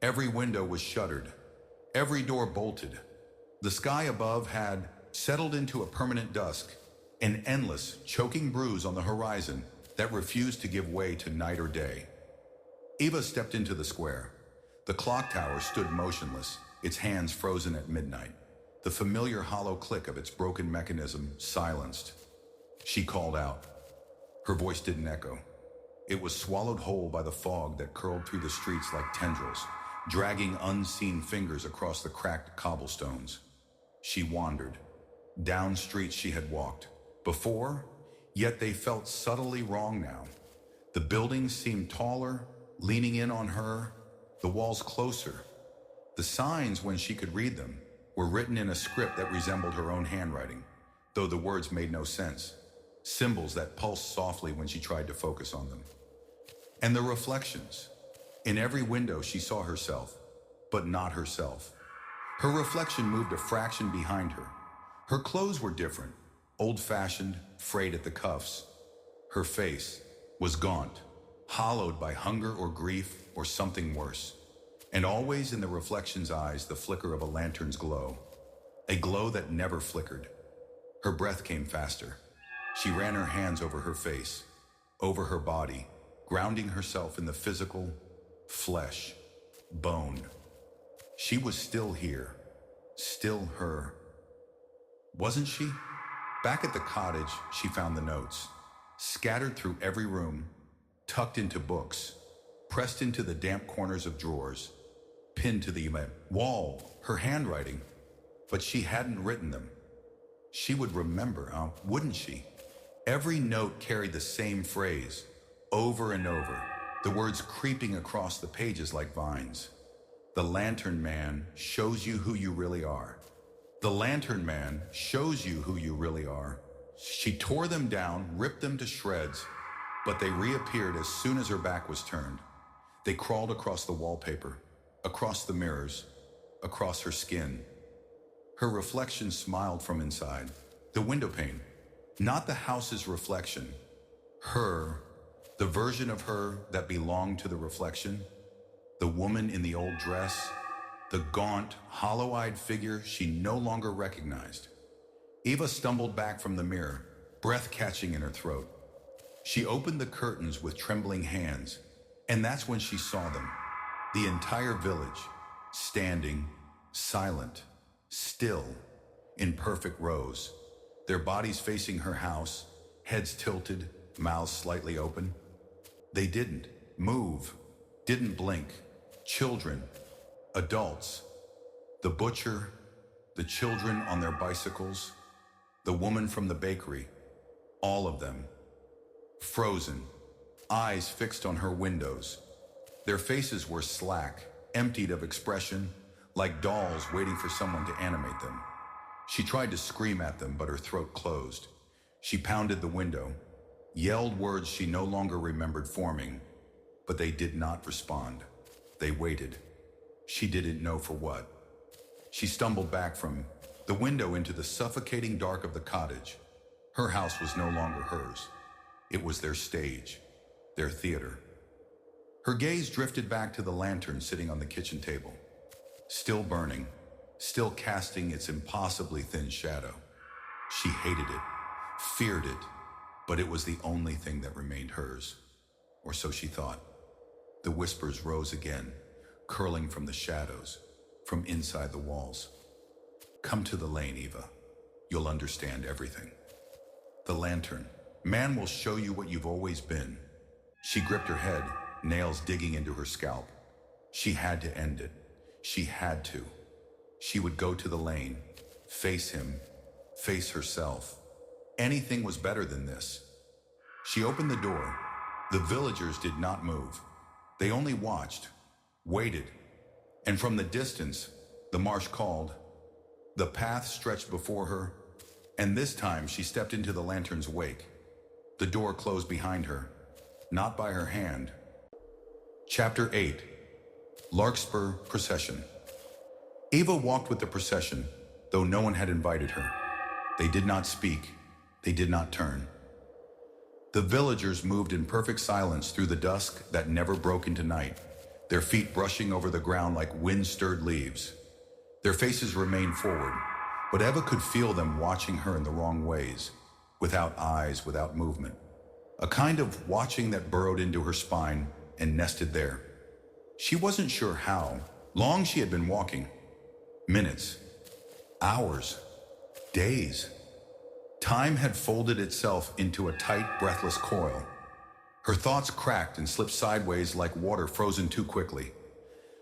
Every window was shuttered. Every door bolted. The sky above had settled into a permanent dusk, an endless, choking bruise on the horizon that refused to give way to night or day. Eva stepped into the square. The clock tower stood motionless, its hands frozen at midnight, the familiar hollow click of its broken mechanism silenced. She called out. Her voice didn't echo. It was swallowed whole by the fog that curled through the streets like tendrils, dragging unseen fingers across the cracked cobblestones. She wandered. Down streets she had walked before, yet they felt subtly wrong now. The buildings seemed taller, leaning in on her, the walls closer. The signs, when she could read them, were written in a script that resembled her own handwriting, though the words made no sense. Symbols that pulsed softly when she tried to focus on them. And the reflections. In every window she saw herself, but not herself. Her reflection moved a fraction behind her. Her clothes were different, old-fashioned, frayed at the cuffs. Her face was gaunt, hollowed by hunger or grief or something worse. And always in the reflection's eyes the flicker of a lantern's glow, a glow that never flickered. Her breath came faster. She ran her hands over her face, over her body, grounding herself in the physical, flesh, bone. She was still here, still her. Wasn't she? Back at the cottage, she found the notes, scattered through every room, tucked into books, pressed into the damp corners of drawers, pinned to the wall, her handwriting, but she hadn't written them. She would remember, wouldn't she? Every note carried the same phrase, over and over, the words creeping across the pages like vines. The Lantern Man shows you who you really are. The Lantern Man shows you who you really are. She tore them down, ripped them to shreds, but they reappeared as soon as her back was turned. They crawled across the wallpaper, across the mirrors, across her skin. Her reflection smiled from inside, the window pane, not the house's reflection. Her, the version of her that belonged to the reflection, the woman in the old dress, the gaunt, hollow-eyed figure she no longer recognized. Eva stumbled back from the mirror, breath catching in her throat. She opened the curtains with trembling hands, and that's when she saw them. The entire village, standing, silent, still, in perfect rows, their bodies facing her house, heads tilted, mouths slightly open. They didn't move, didn't blink. Children, adults, the butcher, the children on their bicycles, the woman from the bakery, all of them, frozen, eyes fixed on her windows. Their faces were slack, emptied of expression, like dolls waiting for someone to animate them. She tried to scream at them, but her throat closed. She pounded the window, yelled words she no longer remembered forming, but they did not respond. They waited. She didn't know for what. She stumbled back from the window into the suffocating dark of the cottage. Her house was no longer hers. It was their stage, their theater. Her gaze drifted back to the lantern sitting on the kitchen table, still burning, still casting its impossibly thin shadow. She hated it, feared it, but it was the only thing that remained hers, or so she thought. The whispers rose again, curling from the shadows, from inside the walls. Come to the lane, Eva. You'll understand everything. The lantern. Man will show you what you've always been. She gripped her head, nails digging into her scalp. She had to end it. She had to. She would go to the lane, face him, face herself. Anything was better than this. She opened the door. The villagers did not move. They only watched, waited, and from the distance, the marsh called. The path stretched before her, and this time she stepped into the lantern's wake. The door closed behind her, not by her hand. Chapter 8. Larkspur Procession. Eva walked with the procession, though no one had invited her. They did not speak. They did not turn. The villagers moved in perfect silence through the dusk that never broke into night. their feet brushing over the ground like wind-stirred leaves. Their faces remained forward, but Eva could feel them watching her in the wrong ways, without eyes, without movement. A kind of watching that burrowed into her spine and nested there. She wasn't sure how long she had been walking. Minutes, hours, days. Time had folded itself into a tight, breathless coil. Her thoughts cracked and slipped sideways like water frozen too quickly.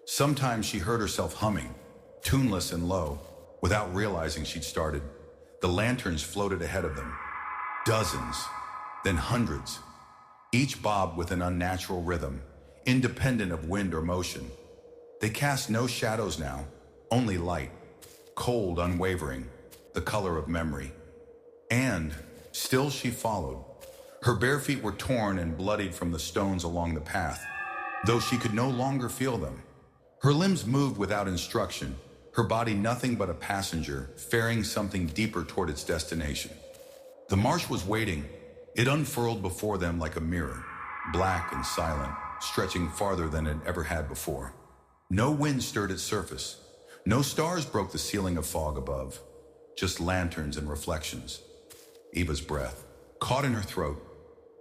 Sometimes she heard herself humming, tuneless and low, without realizing she'd started. The lanterns floated ahead of them. Dozens, then hundreds, each bobbed with an unnatural rhythm, independent of wind or motion. They cast no shadows now, only light, cold, unwavering, the color of memory. And still she followed. Her bare feet were torn and bloodied from the stones along the path, though she could no longer feel them. Her limbs moved without instruction, her body nothing but a passenger, ferrying something deeper toward its destination. The marsh was waiting. It unfurled before them like a mirror, black and silent, stretching farther than it ever had before. No wind stirred its surface. No stars broke the ceiling of fog above. Just lanterns and reflections. Eva's breath caught in her throat.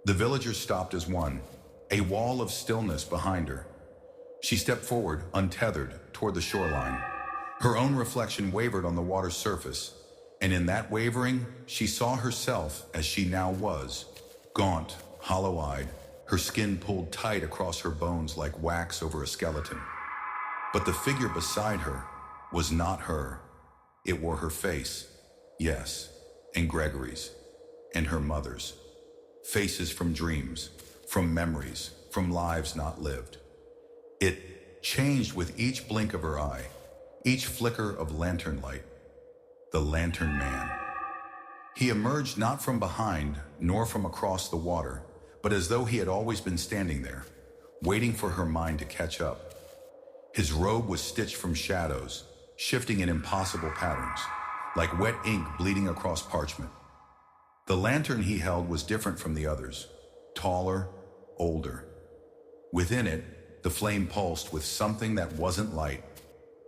The villagers stopped as one, a wall of stillness behind her. She stepped forward, untethered, toward the shoreline. Her own reflection wavered on the water's surface, and in that wavering, she saw herself as she now was, gaunt, hollow-eyed, her skin pulled tight across her bones like wax over a skeleton. But the figure beside her was not her. It wore her face, yes, and Gregory's, and her mother's. Faces from dreams, from memories, from lives not lived. It changed with each blink of her eye, each flicker of lantern light. The Lantern Man. He emerged not from behind, nor from across the water, but as though he had always been standing there, waiting for her mind to catch up. His robe was stitched from shadows, shifting in impossible patterns, like wet ink bleeding across parchment. The lantern he held was different from the others, taller, older. Within it, the flame pulsed with something that wasn't light.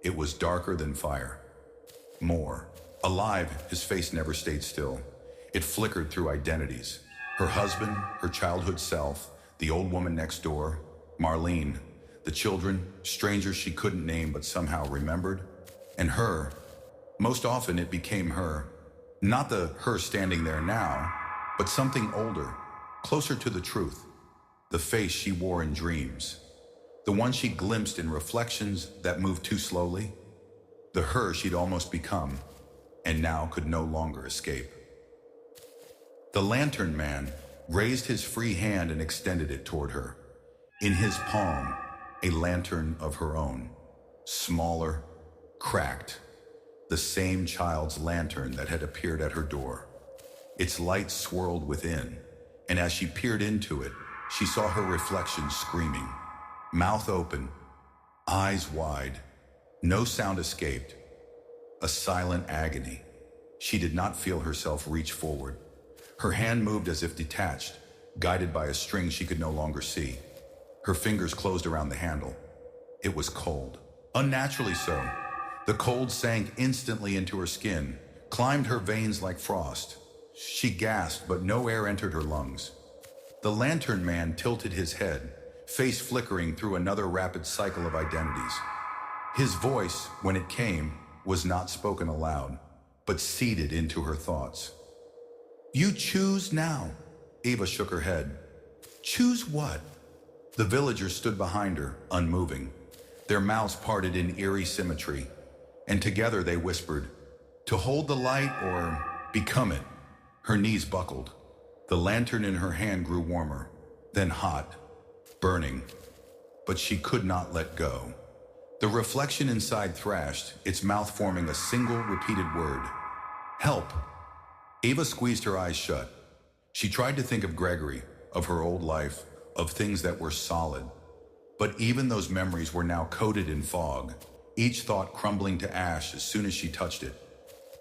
It was darker than fire. More. Alive, his face never stayed still. It flickered through identities. Her husband, her childhood self, the old woman next door, Marlene, the children, strangers she couldn't name but somehow remembered, and her. Most often it became her. Not the her standing there now, but something older, closer to the truth. The face she wore in dreams. The one she glimpsed in reflections that moved too slowly. The her she'd almost become, and now could no longer escape. The Lantern Man raised his free hand and extended it toward her. In his palm, a lantern of her own, smaller, cracked, the same child's lantern that had appeared at her door. Its light swirled within, and as she peered into it, she saw her reflection screaming, mouth open, eyes wide. No sound escaped. A silent agony. She did not feel herself reach forward. Her hand moved as if detached, guided by a string she could no longer see. Her fingers closed around the handle. It was cold, unnaturally so. The cold sank instantly into her skin, climbed her veins like frost. She gasped, but no air entered her lungs. The Lantern Man tilted his head, face flickering through another rapid cycle of identities. His voice, when it came, was not spoken aloud, but seeded into her thoughts. You choose now. Eva shook her head. Choose what? The villagers stood behind her, unmoving, their mouths parted in eerie symmetry, and together they whispered, to hold the light or become it. Her knees buckled. The lantern in her hand grew warmer, then hot, burning, but she could not let go. The reflection inside thrashed, its mouth forming a single repeated word. Help. Eva squeezed her eyes shut. She tried to think of Gregory, of her old life, of things that were solid. But even those memories were now coated in fog, each thought crumbling to ash as soon as she touched it.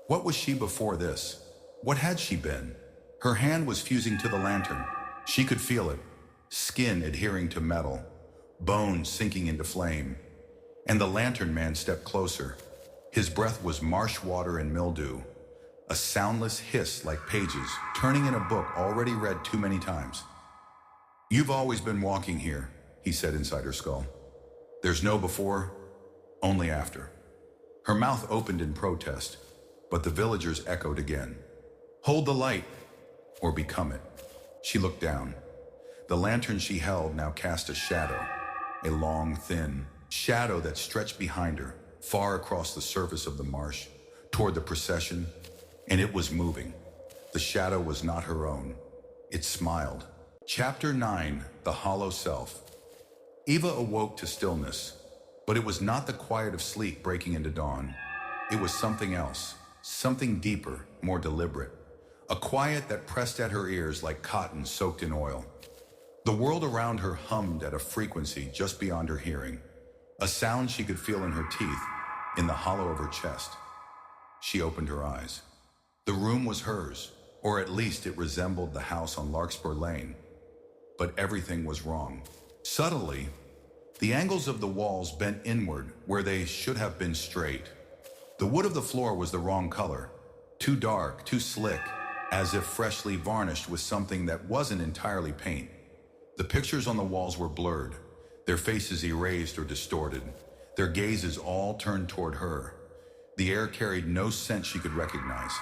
What was she before this? What had she been? Her hand was fusing to the lantern. She could feel it, skin adhering to metal, bones sinking into flame, and the Lantern Man stepped closer. His breath was marsh water and mildew, a soundless hiss like pages turning in a book already read too many times. "You've always been walking here," he said inside her skull. "There's no before, only after." Her mouth opened in protest, but the villagers echoed again. "Hold the light, or become it." She looked down. The lantern she held now cast a shadow, a long, thin shadow that stretched behind her, far across the surface of the marsh, toward the procession, and it was moving. The shadow was not her own. It smiled. Chapter 9, The Hollow Self. Eva awoke to stillness, but it was not the quiet of sleep breaking into dawn. It was something else, something deeper, more deliberate. A quiet that pressed at her ears like cotton soaked in oil. The world around her hummed at a frequency just beyond her hearing, a sound she could feel in her teeth, in the hollow of her chest. She opened her eyes. The room was hers, or at least it resembled the house on Larkspur Lane. But everything was wrong. Subtly, the angles of the walls bent inward where they should have been straight. The wood of the floor was the wrong color, too dark, too slick, as if freshly varnished with something that wasn't entirely paint. The pictures on the walls were blurred, their faces erased or distorted, their gazes all turned toward her. The air carried no scent she could recognize.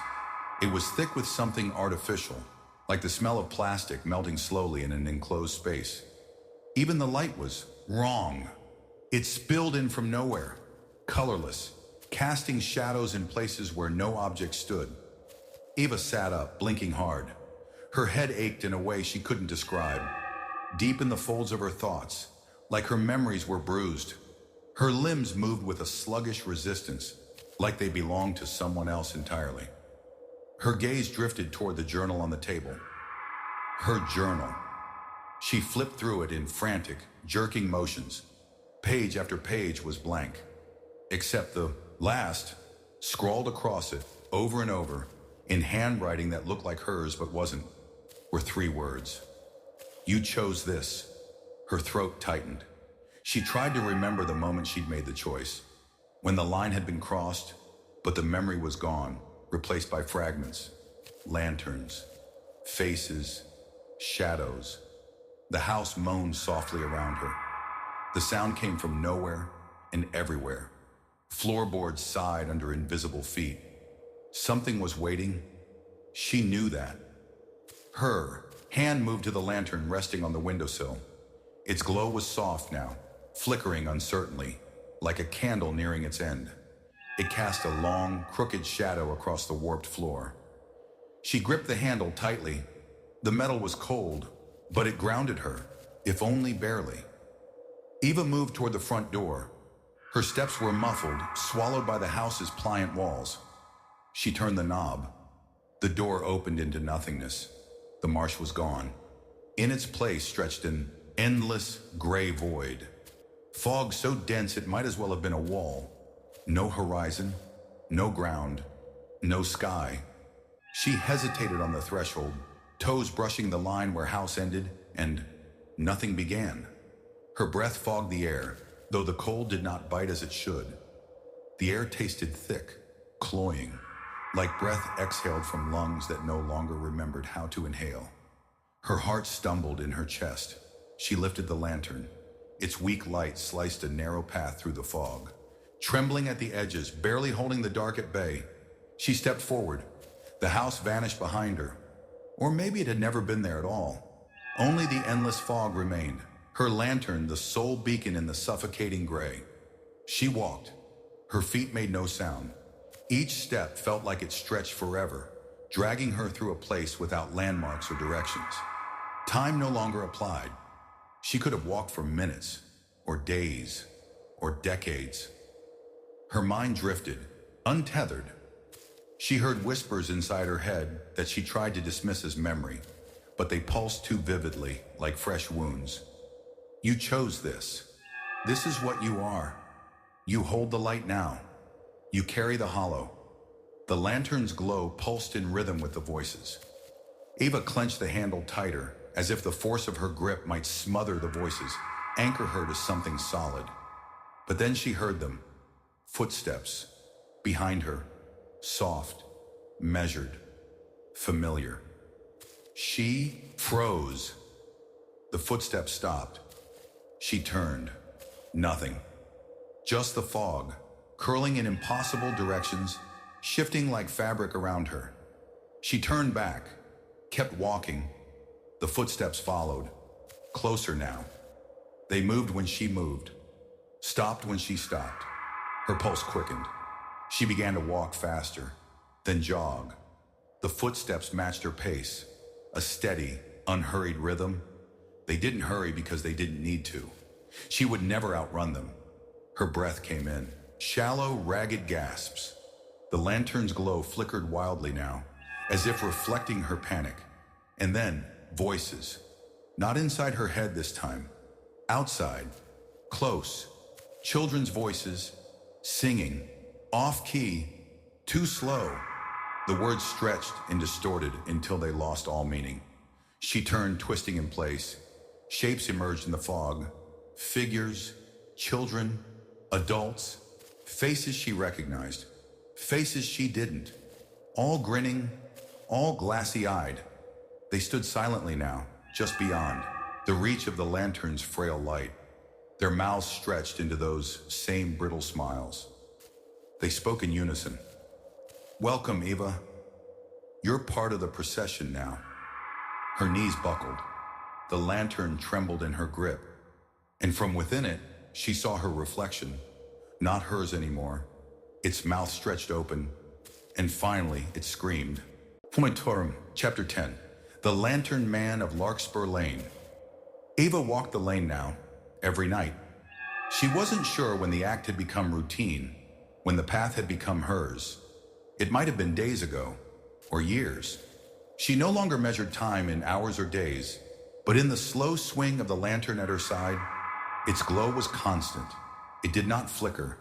It was thick with something artificial, like the smell of plastic melting slowly in an enclosed space. Even the light was wrong. It spilled in from nowhere, colorless, casting shadows in places where no object stood. Eva sat up, blinking hard. Her head ached in a way she couldn't describe. Deep in the folds of her thoughts, like her memories were bruised. Her limbs moved with a sluggish resistance, like they belonged to someone else entirely. Her gaze drifted toward the journal on the table. Her journal. She flipped through it in frantic, jerking motions. Page after page was blank, except the last, scrawled across it, over and over, in handwriting that looked like hers but wasn't, were 3 words. "You chose this." Her throat tightened. She tried to remember the moment she'd made the choice, when the line had been crossed, but the memory was gone, replaced by fragments, lanterns, faces, shadows. The house moaned softly around her. The sound came from nowhere and everywhere. Floorboards sighed under invisible feet. Something was waiting. She knew that. Her hand moved to the lantern resting on the windowsill. Its glow was soft now, flickering uncertainly, like a candle nearing its end. It cast a long, crooked shadow across the warped floor. She gripped the handle tightly. The metal was cold, but it grounded her, if only barely. Eva moved toward the front door. Her steps were muffled, swallowed by the house's pliant walls. She turned the knob. The door opened into nothingness. The marsh was gone. In its place stretched an endless gray void. Fog so dense it might as well have been a wall. No horizon, no ground, no sky. She hesitated on the threshold, toes brushing the line where house ended, and nothing began. Her breath fogged the air, though the cold did not bite as it should. The air tasted thick, cloying, like breath exhaled from lungs that no longer remembered how to inhale. Her heart stumbled in her chest. She lifted the lantern. Its weak light sliced a narrow path through the fog. Trembling at the edges, barely holding the dark at bay, she stepped forward. The house vanished behind her. Or maybe it had never been there at all. Only the endless fog remained, her lantern the sole beacon in the suffocating gray. She walked. Her feet made no sound. Each step felt like it stretched forever, dragging her through a place without landmarks or directions. Time no longer applied. She could have walked for minutes, or days, or decades. Her mind drifted, untethered. She heard whispers inside her head that she tried to dismiss as memory, but they pulsed too vividly, like fresh wounds. "You chose this. This is what you are. You hold the light now. You carry the hollow." The lantern's glow pulsed in rhythm with the voices. Eva clenched the handle tighter, as if the force of her grip might smother the voices. anchor her to something solid. But then she heard them. Footsteps. Behind her. Soft. Measured. Familiar. She froze. The footsteps stopped. She turned. Nothing. Just the fog, curling in impossible directions, shifting like fabric around her. She turned back, kept walking. The footsteps followed. Closer now. They moved when she moved. Stopped when she stopped. Her pulse quickened. She began to walk faster, then jog. The footsteps matched her pace, a steady, unhurried rhythm. They didn't hurry because they didn't need to. She would never outrun them. Her breath came in, shallow, ragged gasps. The lantern's glow flickered wildly now, as if reflecting her panic. And then, voices. Not inside her head this time. Outside. Close. Children's voices. Singing. Off-key. Too slow. The words stretched and distorted until they lost all meaning. She turned, twisting in place. Shapes emerged in the fog. Figures. Children. Adults. Faces she recognized. Faces she didn't. All grinning. All glassy-eyed. They stood silently now, just beyond the reach of the lantern's frail light. Their mouths stretched into those same brittle smiles. They spoke in unison. "Welcome, Eva. You're part of the procession now." Her knees buckled. The lantern trembled in her grip. And from within it, she saw her reflection. Not hers anymore. Its mouth stretched open. And finally, it screamed. Fumitorum, Chapter 10. The Lantern Man of Larkspur Lane. Eva walked the lane now, every night. She wasn't sure when the act had become routine, when the path had become hers. It might have been days ago, or years. She no longer measured time in hours or days, but in the slow swing of the lantern at her side, its glow was constant. It did not flicker,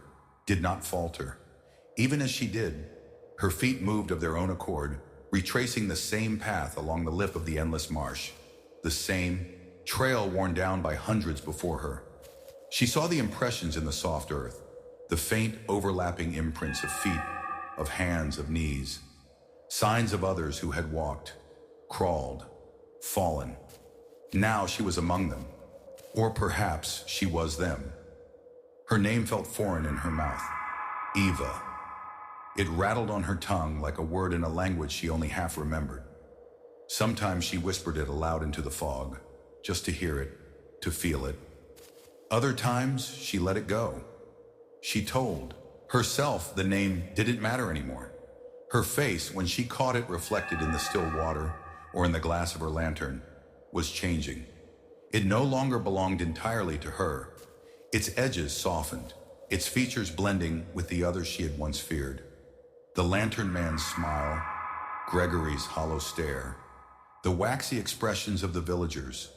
did not falter. Even as she did, her feet moved of their own accord, retracing the same path along the lip of the endless marsh, the same trail worn down by hundreds before her. She saw the impressions in the soft earth, the faint overlapping imprints of feet, of hands, of knees, signs of others who had walked, crawled, fallen. Now she was among them, or perhaps she was them. Her name felt foreign in her mouth. Eva. It rattled on her tongue like a word in a language she only half remembered. Sometimes she whispered it aloud into the fog, just to hear it, to feel it. Other times, she let it go. She told herself the name didn't matter anymore. Her face, when she caught it reflected in the still water or in the glass of her lantern, was changing. It no longer belonged entirely to her. Its edges softened, its features blending with the others she had once feared. The lantern man's smile, Gregory's hollow stare, the waxy expressions of the villagers,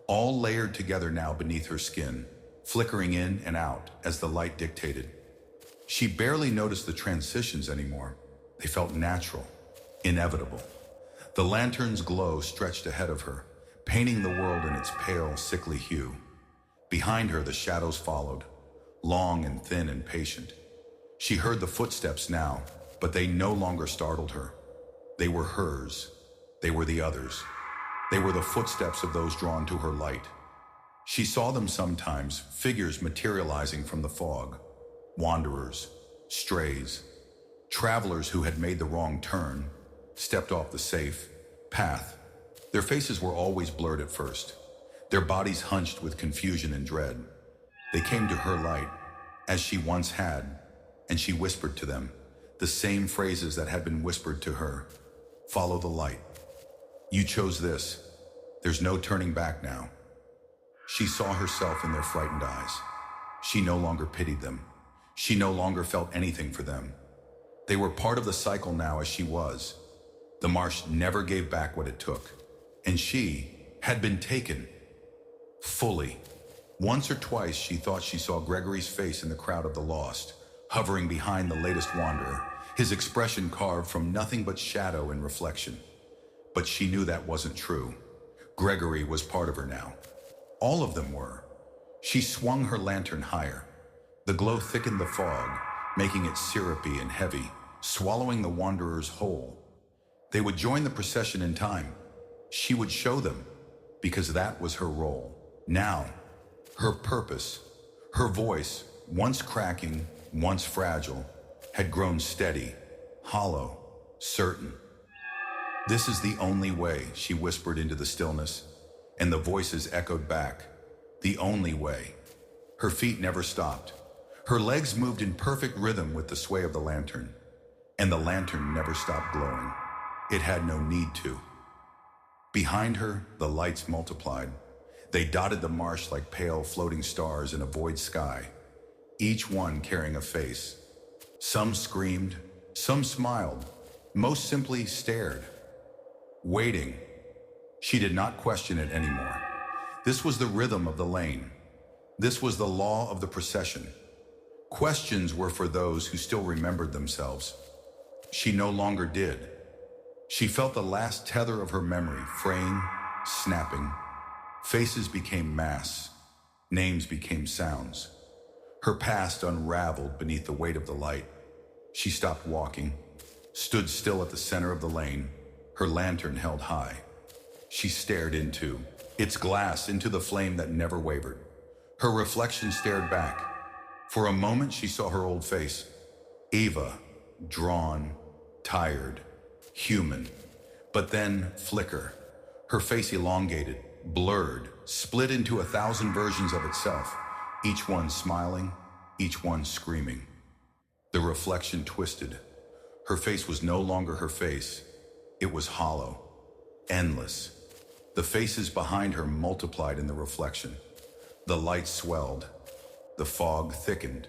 all layered together now beneath her skin, flickering in and out as the light dictated. She barely noticed the transitions anymore. They felt natural, inevitable. The lantern's glow stretched ahead of her, painting the world in its pale, sickly hue. Behind her, the shadows followed, long and thin and patient. She heard the footsteps now, but they no longer startled her. They were hers. They were the others. They were the footsteps of those drawn to her light. She saw them sometimes, figures materializing from the fog. Wanderers, strays, travelers who had made the wrong turn, stepped off the safe path. Their faces were always blurred at first, their bodies hunched with confusion and dread. They came to her light, as she once had, and she whispered to them the same phrases that had been whispered to her. Follow the light. You chose this. There's no turning back now. She saw herself in their frightened eyes. She no longer pitied them. She no longer felt anything for them. They were part of the cycle now as she was. The marsh never gave back what it took, and she had been taken fully. Once or twice she thought she saw Gregory's face in the crowd of the lost, hovering behind the latest wanderer, his expression carved from nothing but shadow and reflection. But she knew that wasn't true. Gregory was part of her now. All of them were. She swung her lantern higher. The glow thickened the fog, making it syrupy and heavy, swallowing the wanderers whole. They would join the procession in time. She would show them, because that was her role. Now, her purpose, her voice, once cracking, once fragile, had grown steady, hollow, certain. "This is the only way," she whispered into the stillness, and the voices echoed back. "The only way." Her feet never stopped. Her legs moved in perfect rhythm with the sway of the lantern, and the lantern never stopped glowing. It had no need to. Behind her, the lights multiplied. They dotted the marsh like pale floating stars in a void sky, each one carrying a face. Some screamed, some smiled, most simply stared, waiting. She did not question it anymore. This was the rhythm of the lane. This was the law of the procession. Questions were for those who still remembered themselves. She no longer did. She felt the last tether of her memory fraying, snapping. Faces became masks. Names became sounds. Her past unraveled beneath the weight of the light. She stopped walking, stood still at the center of the lane, her lantern held high. She stared into its glass, into the flame that never wavered. Her reflection stared back. For a moment she saw her old face. Eva, drawn, tired, human. But then flicker. Her face elongated, blurred, split into 1,000 versions of itself, each one smiling, each one screaming. The reflection twisted. Her face was no longer her face. It was hollow, endless. The faces behind her multiplied in the reflection. The light swelled. The fog thickened.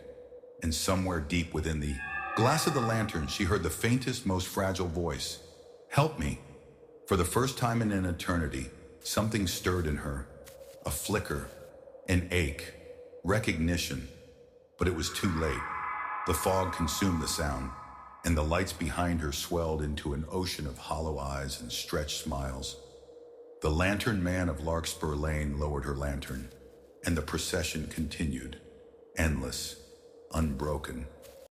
And somewhere deep within the glass of the lantern, she heard the faintest, most fragile voice. "Help me." For the first time in an eternity, something stirred in her. A flicker, an ache, recognition. But it was too late. The fog consumed the sound, and the lights behind her swelled into an ocean of hollow eyes and stretched smiles. The Lantern Man of Larkspur Lane lowered her lantern, and the procession continued, endless, unbroken.